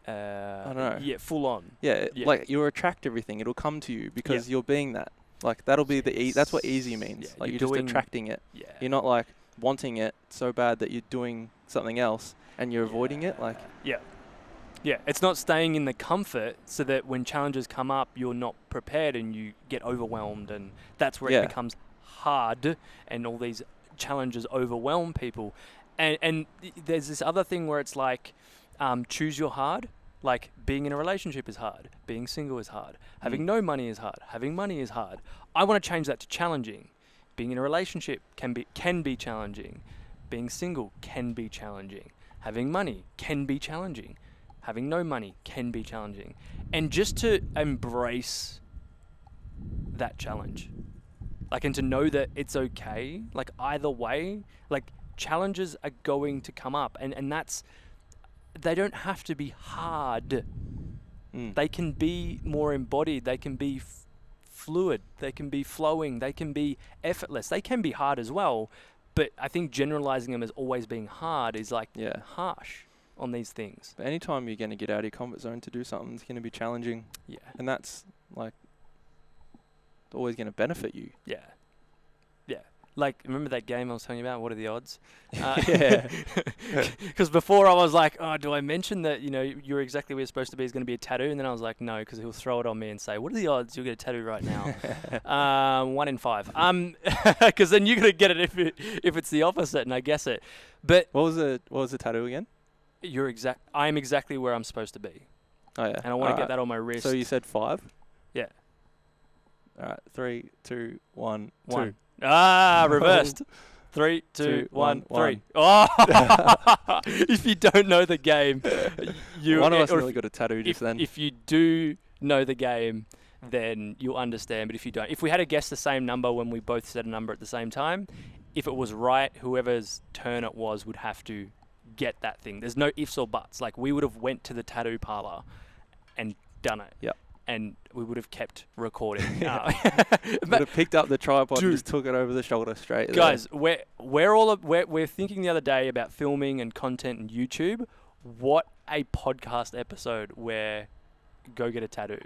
I don't know. Yeah, full on. Yeah, like you'll attract everything. It'll come to you because you're being that. Like that'll be that's what easy means. Yeah, like you're just attracting it. Yeah. You're not like wanting it so bad that you're doing something else and you're avoiding it. Like yeah, it's not staying in the comfort so that when challenges come up, you're not prepared and you get overwhelmed, and that's where it becomes hard, and all these challenges overwhelm people. And there's this other thing where it's like, choose your hard. Like being in a relationship is hard. Being single is hard. Having no money is hard. Having money is hard. I want to change that to challenging. Being in a relationship can be challenging. Being single can be challenging. Having money can be challenging. Having no money can be challenging. And just to embrace that challenge. Like, and to know that it's okay. Like either way, like challenges are going to come up, and that's, they don't have to be hard. They can be more embodied. They can be fluid. They can be flowing. They can be effortless. They can be hard as well. But I think generalizing them as always being hard is like harsh on these things. But anytime you're going to get out of your comfort zone to do something, it's going to be challenging. Yeah. And that's like always going to benefit you. Yeah. Yeah. Like, remember that game I was telling you about? What are the odds? Yeah. Because before I was like, oh, do I mention that, you know, you're exactly where you're supposed to be is going to be a tattoo? And then I was like, no, because he'll throw it on me and say, what are the odds you'll get a tattoo right now? 1 in 5. Because then you're going to get it if it's the opposite, and I guess it. But what was the tattoo again? I am exactly where I'm supposed to be. Oh, yeah. And I want to get that on my wrist. So you said 5? Yeah. All right. 3, 2, 1, 1. 2. Reversed. 3, 2, 1, 3. 1. Oh! If you don't know the game, one of us really got a tattoo just then. If you do know the game, then you'll understand. But if you don't, if we had to guess the same number when we both said a number at the same time, if it was right, whoever's turn it was would have to get that thing. There's no ifs or buts. Like, we would have went to the tattoo parlor and done it. Yep. And we would have kept recording. Would have picked up the tripod and just took it over the shoulder straight. Guys, we're thinking the other day about filming and content and YouTube. What a podcast episode where go get a tattoo.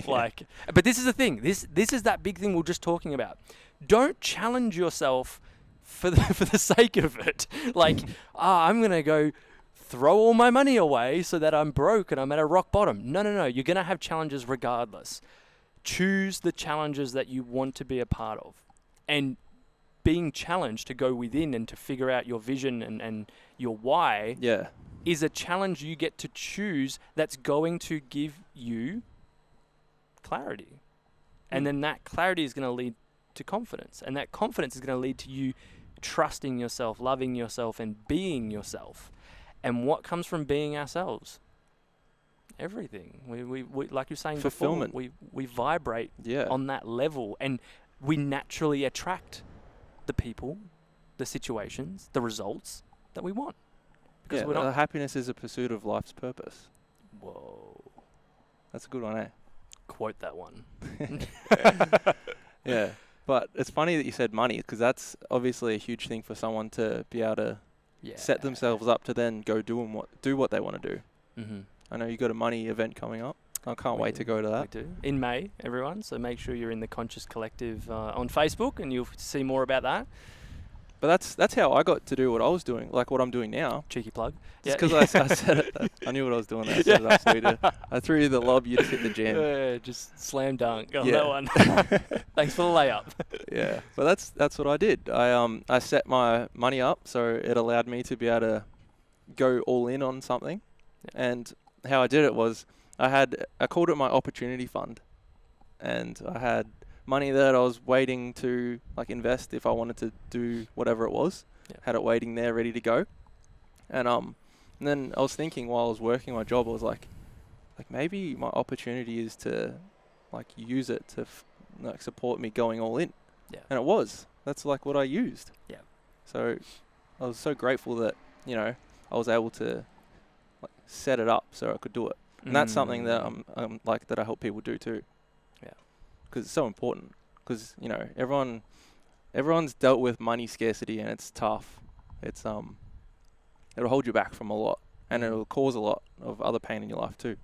Like, but this is the thing. This is that big thing we we're just talking about. Don't challenge yourself for the sake of it. Like, I'm gonna go throw all my money away so that I'm broke and I'm at a rock bottom. No. You're going to have challenges regardless. Choose the challenges that you want to be a part of. And being challenged to go within and to figure out your vision and your why is a challenge you get to choose that's going to give you clarity. And then that clarity is going to lead to confidence. And that confidence is going to lead to you trusting yourself, loving yourself, and being yourself. And what comes from being ourselves? Everything. We like you're saying fulfillment. Before, we vibrate on that level, and we naturally attract the people, the situations, the results that we want. Because happiness is a pursuit of life's purpose. Whoa. That's a good one, eh? Quote that one. Yeah. But it's funny that you said money, because that's obviously a huge thing for someone to be able to set themselves up to then go do what they want to do. Mm-hmm. I know you got a money event coming up. I can't wait to go to that. We do. In May, everyone. So make sure you're in the Conscious Collective on Facebook, and you'll see more about that. But that's how I got to do what I was doing, like what I'm doing now. Cheeky plug. Just because I said it. I knew what I was doing there. So I threw you the lob, you just hit the jam. Just slam dunk on that one. Thanks for the layup. Yeah, but that's what I did. I set my money up so it allowed me to be able to go all in on something. And how I did it was I called it my opportunity fund, and I had money that I was waiting to like invest if I wanted to do whatever it was. Had it waiting there ready to go. And then I was thinking while I was working my job, I was like maybe my opportunity is to like use it to like support me going all in. And it was. That's like what I used. So I was so grateful that, you know, I was able to like set it up so I could do it. And that's something that I'm like that I help people do too. Yeah. Because it's so important. Because you know everyone's dealt with money scarcity and it's tough. It's it'll hold you back from a lot, and it'll cause a lot of other pain in your life too.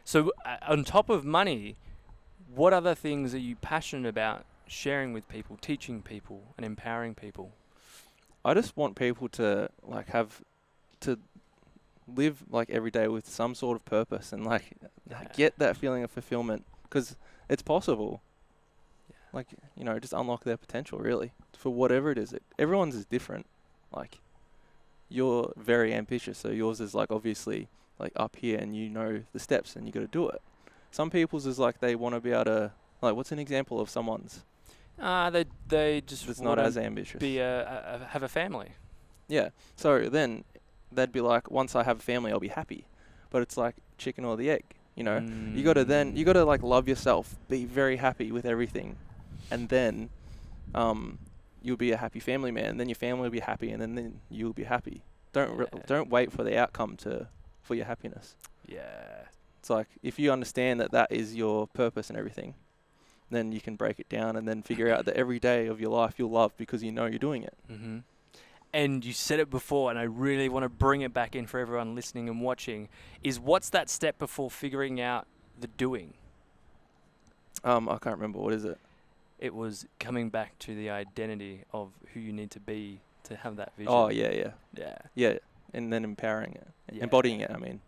So on top of money, what other things are you passionate about sharing with people, teaching people, and empowering people? I just want people to like have to live like every day with some sort of purpose and like get that feeling of fulfillment, because it's possible. Like, you know, just unlock their potential really for whatever it is. Everyone's is different. Like, you're very ambitious, so yours is like obviously like up here, and you know the steps, and you got to do it. Some people's is like they want to be able to, like, what's an example of someone's? They just it's not as ambitious. Have a family. Yeah. So then they'd be like, once I have a family, I'll be happy. But it's like chicken or the egg. You know, you got to like love yourself, be very happy with everything, and then you'll be a happy family man. And then your family will be happy, and then you'll be happy. Don't wait for the outcome for your happiness. Yeah. It's like if you understand that is your purpose and everything, then you can break it down and then figure out that every day of your life you'll love because you know you're doing it. Mm-hmm. And you said it before, and I really want to bring it back in for everyone listening and watching, is what's that step before figuring out the doing? I can't remember. What is it? It was coming back to the identity of who you need to be to have that vision. Oh, yeah. Yeah. Yeah, and then empowering it. Yeah. Embodying it, I mean.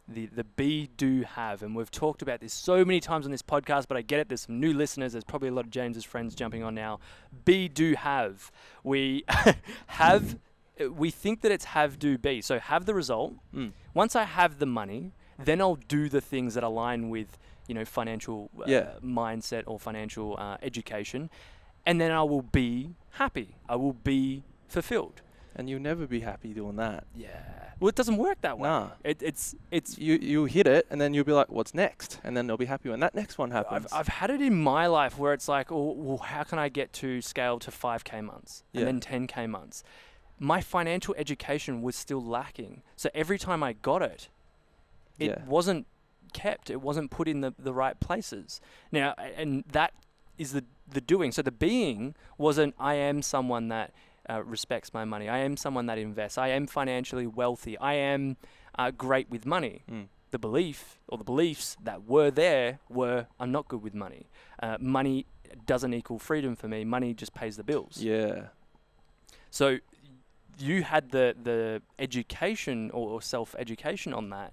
The be, do, have. And we've talked about this so many times on this podcast, but I get it. There's some new listeners. There's probably a lot of James's friends jumping on now. Be, do, have. We we think that it's have, do, be. So have the result. Once I have the money, then I'll do the things that align with, you know, financial mindset or financial education. And then I will be happy. I will be fulfilled. And you'll never be happy doing that. Yeah. Well, it doesn't work that way. Nah. It's you hit it, and then you'll be like, what's next? And then they'll be happy when that next one happens. I've had it in my life where it's like, oh, well, how can I get to scale to 5K months and then 10K months? My financial education was still lacking. So every time I got it, it wasn't kept. It wasn't put in the right places. Now, and that is the doing. So the being wasn't, I am someone that respects my money. I am someone that invests. I am financially wealthy. I am great with money. The belief or the beliefs that were there were, I'm not good with money. Money doesn't equal freedom for me. Money just pays the bills. Yeah. So you had the education or self-education on that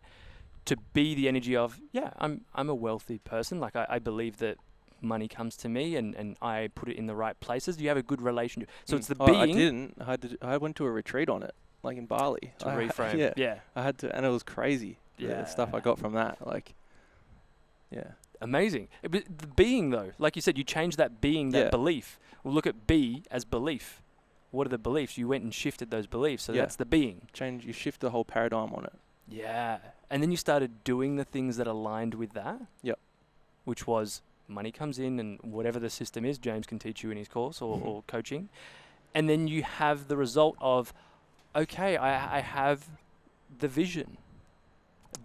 to be the energy of, I'm a wealthy person. Like I believe that money comes to me and I put it in the right places. You have a good relationship. So it's the being. I didn't. I went to a retreat on it, like in Bali. To reframe. Yeah. I had to, and it was crazy. Yeah. The stuff I got from that. Like, yeah. Amazing. But the being though, like you said, you changed that being, that belief. Well, look at be as belief. What are the beliefs? You went and shifted those beliefs. So that's the being. You shift the whole paradigm on it. Yeah. And then you started doing the things that aligned with that. Yep. Which was money comes in and whatever the system is, James can teach you in his course or coaching. And then you have the result of, okay, I have the vision.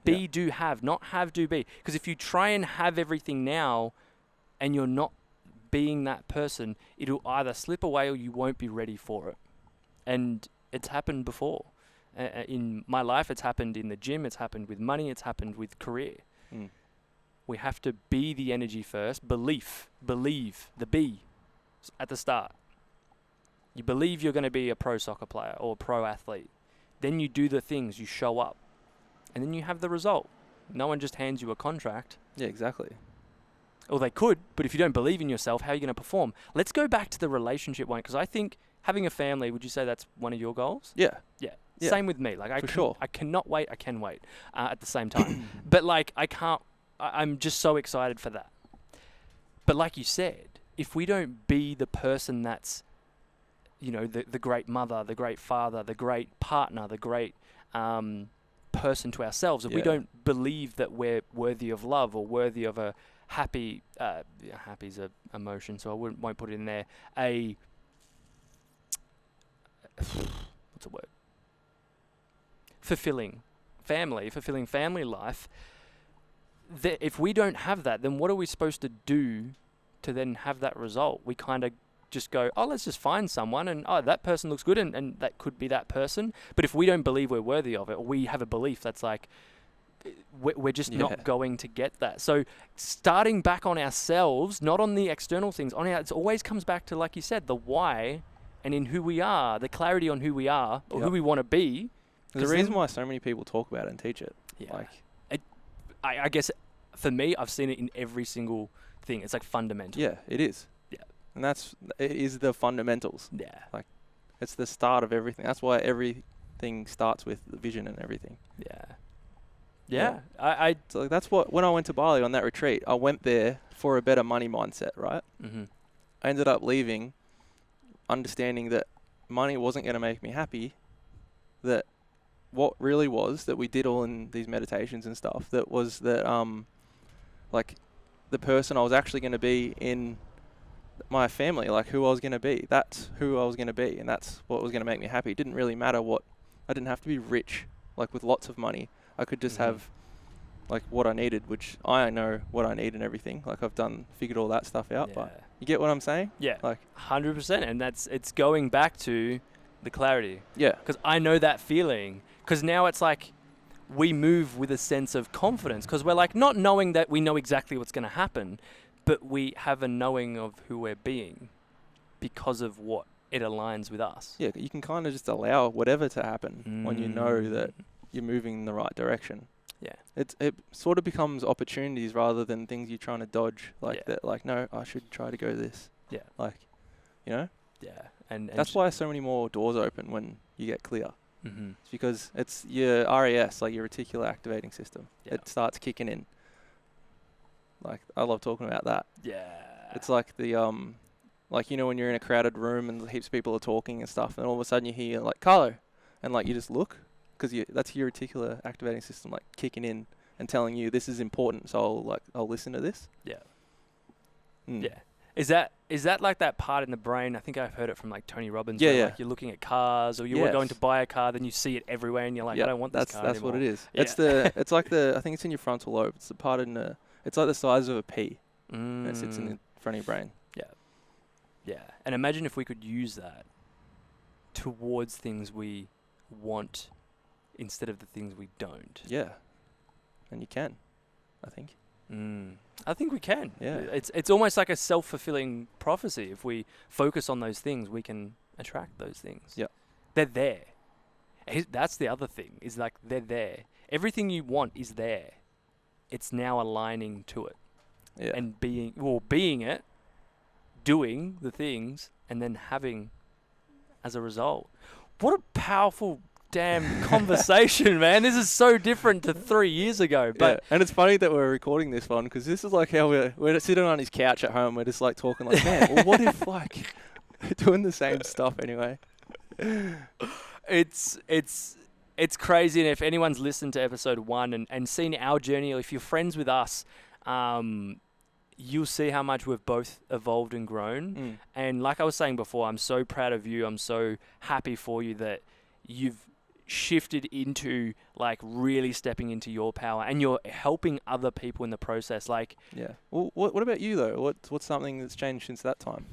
Be, do, have, not have, do, be. Because if you try and have everything now and you're not being that person, it'll either slip away or you won't be ready for it. And it's happened before. In my life, it's happened in the gym, it's happened with money, it's happened with career. We have to be the energy first. Believe the be at the start. You believe you're going to be a pro soccer player or a pro athlete. Then you do the things, you show up. And then you have the result. No one just hands you a contract. Yeah, exactly. Or they could, but if you don't believe in yourself, how are you going to perform? Let's go back to the relationship one, because I think having a family, would you say that's one of your goals? Yeah. Same with me. Like sure. I cannot wait. I can wait at the same time. But like I can't. I'm just so excited for that. But like you said, if we don't be the person that's, you know, the great mother, the great father, the great partner, the great person to ourselves, if we don't believe that we're worthy of love or worthy of a happy, happy's a emotion, so I won't put it in there. What's a word? fulfilling family life, if we don't have that, then what are we supposed to do to then have that result? We kind of just go, oh, let's just find someone, and oh, that person looks good, and that could be that person. But if we don't believe we're worthy of it, or we have a belief that's like, we're just not going to get that. So starting back on ourselves, not on the external things, it always comes back to, like you said, the why, and in who we are, the clarity on who we are, or who we want to be. There's a reason why so many people talk about it and teach it. Yeah. I guess for me, I've seen it in every single thing. It's like fundamental. Yeah, it is. Yeah. And it is the fundamentals. Yeah. Like, it's the start of everything. That's why everything starts with the vision and everything. Yeah. So like, that's what, when I went to Bali on that retreat, I went there for a better money mindset, right? Mm-hmm. I ended up leaving understanding that money wasn't going to make me happy, that what really was, that we did all in these meditations and stuff, that was that like the person I was actually going to be in my family, like who I was going to be. That's who I was going to be, and that's what was going to make me happy. It didn't really matter I didn't have to be rich, like with lots of money. I could just have like what I needed, which I know what I need and everything. Like I've figured all that stuff out, but you get what I'm saying? Yeah, like 100%. And it's going back to the clarity. Yeah. Because I know that feeling. Because now it's like we move with a sense of confidence, because we're like not knowing that we know exactly what's going to happen, but we have a knowing of who we're being because of what it aligns with us. Yeah, you can kind of just allow whatever to happen when you know that you're moving in the right direction. Yeah. It sort of becomes opportunities rather than things you're trying to dodge. Like that, like, no, I should try to go this. Yeah. Like, you know? Yeah. And that's why so many more doors open when you get clear. Mm-hmm. It's because it's your RAS, like your reticular activating system. Yeah. It starts kicking in. Like, I love talking about that. Yeah. It's like the, like, you know, when you're in a crowded room and heaps of people are talking and stuff, and all of a sudden you hear, like, Carlo, and, like, you just look, because that's your reticular activating system, like, kicking in and telling you this is important, so I'll listen to this. Yeah. Yeah. Is that like that part in the brain? I think I've heard it from like Tony Robbins. Yeah, Like you're looking at cars, or you're going to buy a car, then you see it everywhere, and you're like, I don't want this car That's anymore. what it is. Yeah. It's like I think it's in your frontal lobe. It's the part it's like the size of a pea. And it sits in the front of your brain. Yeah. Yeah. And imagine if we could use that towards things we want instead of the things we don't. Yeah. And you can, I think. I think we can. Yeah. It's almost like a self-fulfilling prophecy. If we focus on those things, we can attract those things. Yeah. They're there. That's the other thing, is like they're there. Everything you want is there. It's now aligning to it. Yeah. And being it, doing the things, and then having as a result. What a powerful damn conversation, man. This is so different to 3 years ago. But and it's funny that we're recording this one, because this is like how we're sitting on his couch at home. We're just like talking like, man, well, what if like we're doing the same stuff anyway? It's crazy. And if anyone's listened to episode 1 and seen our journey, or if you're friends with us, you'll see how much we've both evolved and grown. And like I was saying before, I'm so proud of you. I'm so happy for you that you've shifted into like really stepping into your power, and you're helping other people in the process. Like, yeah. Well, what about you though? What's something that's changed since that time?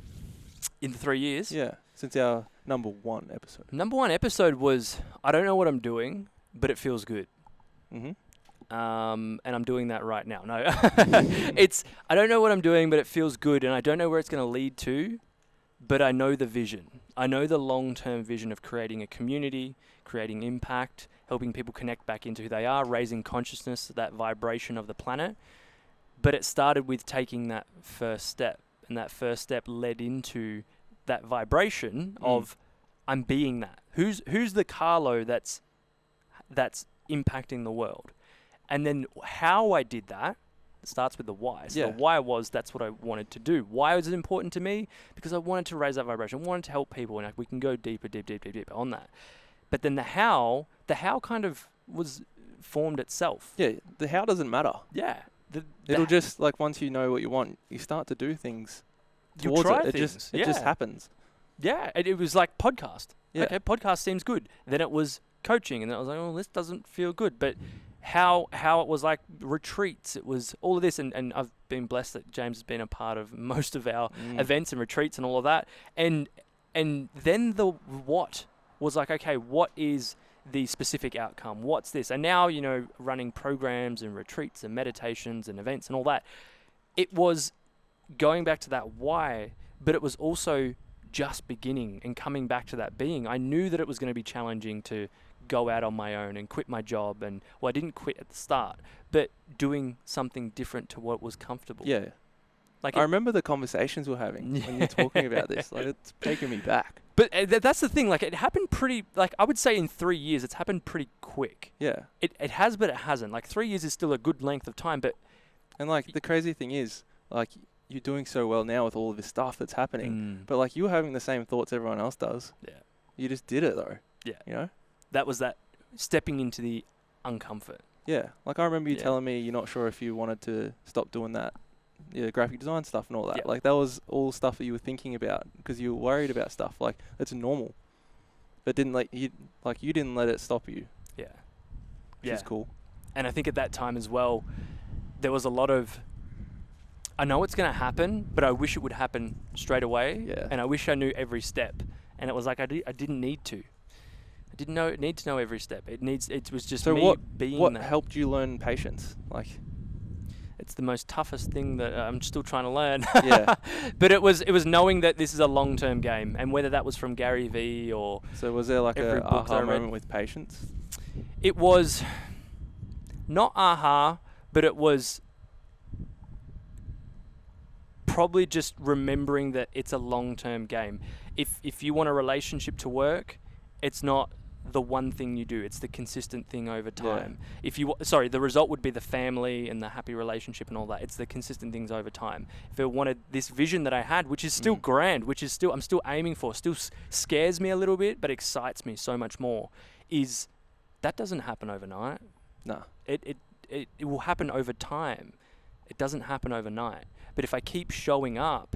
In the 3 years? Yeah. Since our number 1 episode. Number 1 episode was, I don't know what I'm doing, but it feels good. Mm-hmm. And I'm doing that right now. No, I don't know what I'm doing, but it feels good, and I don't know where it's going to lead to, but I know the vision. I know the long-term vision of creating a community, creating impact, helping people connect back into who they are, raising consciousness, that vibration of the planet. But it started with taking that first step, and that first step led into that vibration of I'm being that. Who's the Carlo that's impacting the world? And then how I did that starts with the why. So the why was, that's what I wanted to do. Why was it important to me? Because I wanted to raise that vibration. I wanted to help people, and like we can go deeper on that. But then the how kind of was formed itself. Yeah, the how doesn't matter. Yeah. It'll just, like, once you know what you want, you start to do things towards try it. It just happens. Yeah, it was like podcast. Yeah. Okay, podcast seems good. Then it was coaching, and I was like, oh, this doesn't feel good. But how it was like retreats, it was all of this, and I've been blessed that James has been a part of most of our events and retreats and all of that. And then the what was like, okay, what is the specific outcome? What's this? And now, running programs and retreats and meditations and events and all that, it was going back to that why, but it was also just beginning and coming back to that being. I knew that it was going to be challenging to go out on my own and quit my job, and I didn't quit at the start, but doing something different to what was comfortable. Yeah. Like I remember the conversations we're having when you're talking about this. Like, it's taking me back. But that's the thing. Like, it happened pretty, like, I would say in 3 years, it's happened pretty quick. Yeah. It has, but it hasn't. Like, 3 years is still a good length of time, but... And, like, the crazy thing is, like, you're doing so well now with all of this stuff that's happening. But, like, you're having the same thoughts everyone else does. Yeah. You just did it, though. Yeah. That was that stepping into the uncomfort. Yeah. Like, I remember you telling me you're not sure if you wanted to stop doing that. Yeah, graphic design stuff and all that. Like, that was all stuff that you were thinking about because you were worried about stuff. Like, it's normal. But you didn't let it stop you. Yeah. Which is cool. And I think at that time as well, there was a lot of, I know it's going to happen, but I wish it would happen straight away. Yeah. And I wish I knew every step. And it was like, I didn't need to. I didn't need to know every step. It was just so me being what that. helped you learn patience? Like, it's the most toughest thing that I'm still trying to learn. Yeah. But it was knowing that this is a long-term game, and whether that was from Gary Vee or... So was there like a aha moment with patience? It was not aha, but it was probably just remembering that it's a long-term game. If you want a relationship to work, it's not the one thing you do, it's the consistent thing over time. The result would be the family and the happy relationship and all that. It's the consistent things over time. If I wanted this vision that I had, which is still grand, which is still I'm still aiming for, still scares me a little bit, but excites me so much more, is that doesn't happen overnight. No. It will happen over time. It doesn't happen overnight. But if I keep showing up,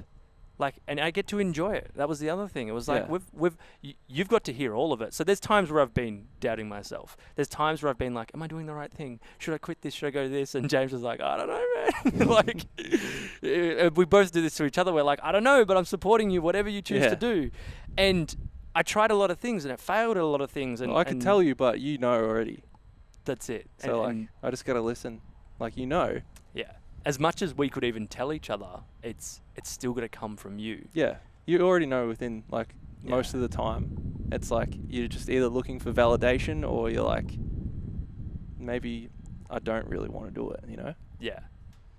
and I get to enjoy it. That was the other thing. It was like, you've got to hear all of it. So there's times where I've been doubting myself. There's times where I've been like, am I doing the right thing? Should I quit this? Should I go to this? And James was like, I don't know, man. We both do this to each other. We're like, I don't know, but I'm supporting you, whatever you choose to do. And I tried a lot of things and it failed at a lot of things. And I can tell you, but you know already. That's it. So I just got to listen. Yeah. As much as we could even tell each other, it's still got to come from you. Yeah. You already know within, most of the time. It's like you're just either looking for validation or you're like, maybe I don't really want to do it, Yeah.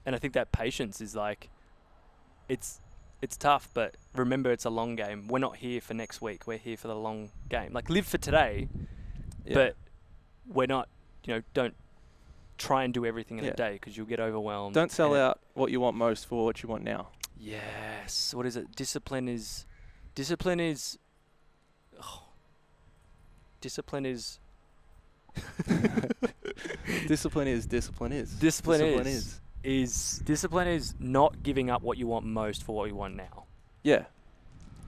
And I think that patience is it's tough, but remember it's a long game. We're not here for next week. We're here for the long game. Live for today, but we're not, don't try and do everything in a day because you'll get overwhelmed. Don't sell out what you want most for what you want now. Yes. What is it? Discipline is. Discipline is. Discipline is not giving up what you want most for what you want now. Yeah.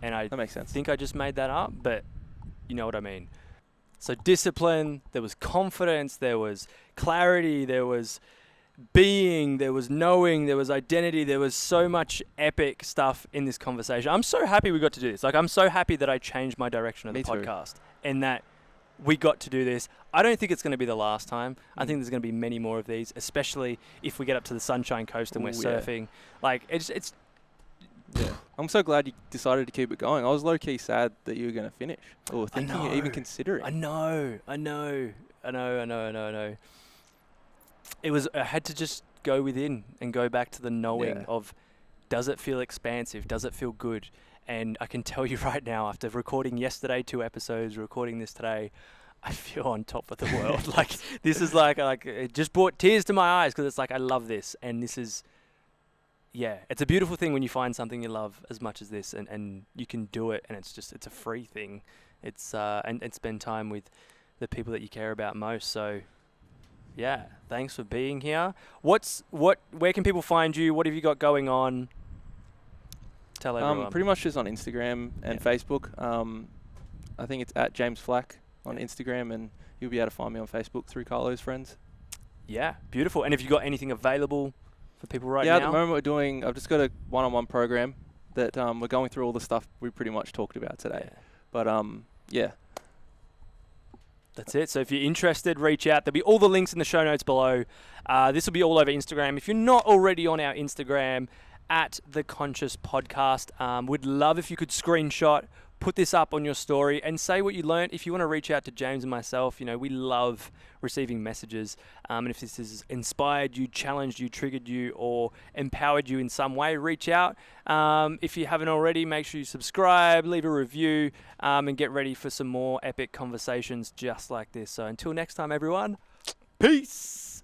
And that makes sense. I think I just made that up, but you know what I mean. So discipline, there was confidence, there was clarity, there was being, there was knowing, there was identity, there was so much epic stuff in this conversation. I'm so happy we got to do this. I'm so happy that I changed my direction of the podcast and that we got to do this. I don't think it's going to be the last time. I think there's going to be many more of these, especially if we get up to the Sunshine Coast and we're surfing. It's Yeah. I'm so glad you decided to keep it going. I was low-key sad that you were going to finish or thinking even considering. I know. I had to just go within and go back to the knowing of, does it feel expansive? Does it feel good? And I can tell you right now, after recording yesterday 2 episodes, recording this today, I feel on top of the world. This is it just brought tears to my eyes because it's I love this. And this is, it's a beautiful thing when you find something you love as much as this and you can do it and it's a free thing. It's, and spend time with the people that you care about most. So yeah, thanks for being here. Where can people find you? What have you got going on? Tell everyone. Pretty much just on Instagram and Facebook. I think it's at James Flack on Instagram, and you'll be able to find me on Facebook through Carlo's friends. Yeah, beautiful. And have you got anything available for people right now? Yeah, at the moment I've just got a one-on-one program that we're going through all the stuff we pretty much talked about today. Yeah. But yeah. That's it. So if you're interested, reach out. There'll be all the links in the show notes below. This will be all over Instagram. If you're not already on our Instagram, at The Conscious Podcast, we'd love if you could screenshot, put this up on your story, and say what you learned. If you want to reach out to James and myself, we love receiving messages. And if this has inspired you, challenged you, triggered you, or empowered you in some way, reach out. If you haven't already, make sure you subscribe, leave a review, and get ready for some more epic conversations just like this. So until next time, everyone, peace.